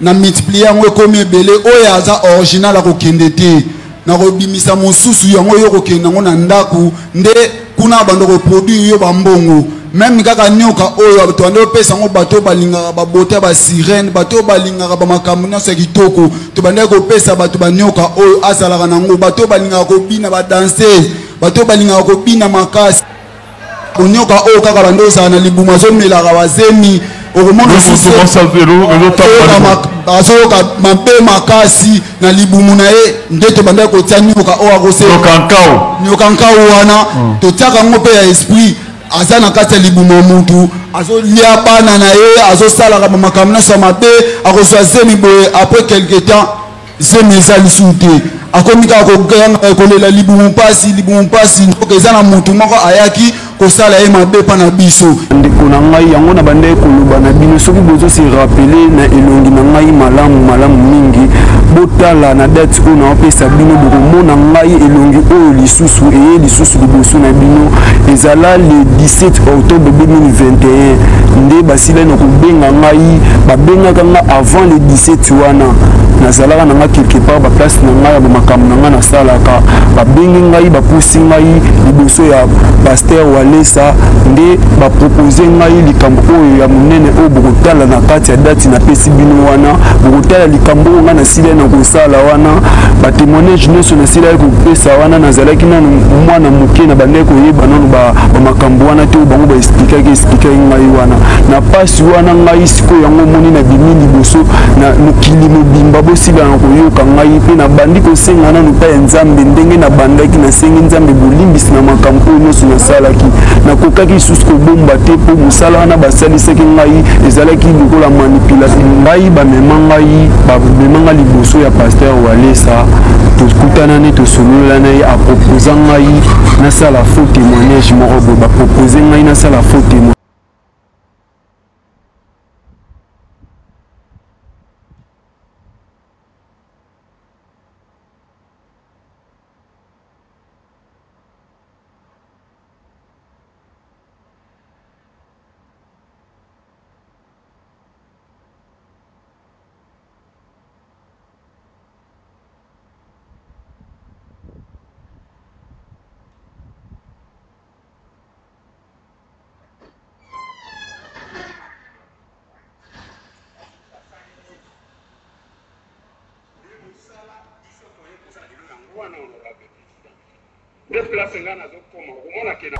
na multiplier yango ekomi ebele oyo aza original akokende te na kobimisa mosusu yango yo kokende yango na ndako nde kuna bando koproduire yo bambongo même kaka nyoka oyo tobandaki kopesa yango bato balingaka babote basirene bato balingaka bamakambo nyonso ya kitoko tobandaki kopesa bato banyoka oyo azalaka nango bato balingaka kobina badanseuse bato balingaka kobina makasi onyoka o kaka bando za na libuma zo melaka wazemi okomona azoyoka mabe makasi na libumu na ye nde tobandaki kotia nioka oyo akosenioka nkau wana totiaka yango mpe ya esprit aza na kati ya libumu ya mutu azolia bana na ye azosalaka bamakambo nyonso ya mabe akozwa zemi boye après quelque temps zemi eza lisusu te akomi kaka kolela libumu mpasi ndoka eza na mutu moko ayaki kosala ye mabe mpa na biso ndeko na ngai yango na bande koloba na bino soki bozosi rappele na elongi na ngai malamu mingi botala na date oyo naopesa bino bokomona ngai elongi oyo lisusu eye lisusu liboso na bino ezala le 17 octobre 2021 nde basila na kobenga ngai babengaka nga avant le 17 wana nazalaka na nga quelque part baplace na ngai ya bamakambo na ngai nasalaka babengi ngai bapusi ngai liboso ya paster walesa nde bapropose ngai likambo oyo ya monene oyo bokotala na kati ya dati napesi bino wana bokotala likambo oyo ngai nasila na kosala wana batémoignage nyonso nasila kopesa wana nazalaki nano mwana moke na bandeki koyeba nano bamakambo wana te oyo bango baexplikaki ngai wana na pasi wana ngai sikoyo yango moni na bimi liboso na mokili mobimba bosila na koyoka ngai mpe nabandi kosenga nano mpa ya nzambe ndenge nabandaki nasengi nzambe bolimbisi na makambo oyo nyonso nasalaki nakokaki lisusu kobomba te mpo mosala wana basalisaki ngai ezalaki lokola manipulation ngai bamema liboso ya paster walesa tokutana ne tosolola na ye aproposa ngai nasala faux témoignage moko boye bapropose ngai nasala faux témoignage Nde place nga nazokoma okomona kena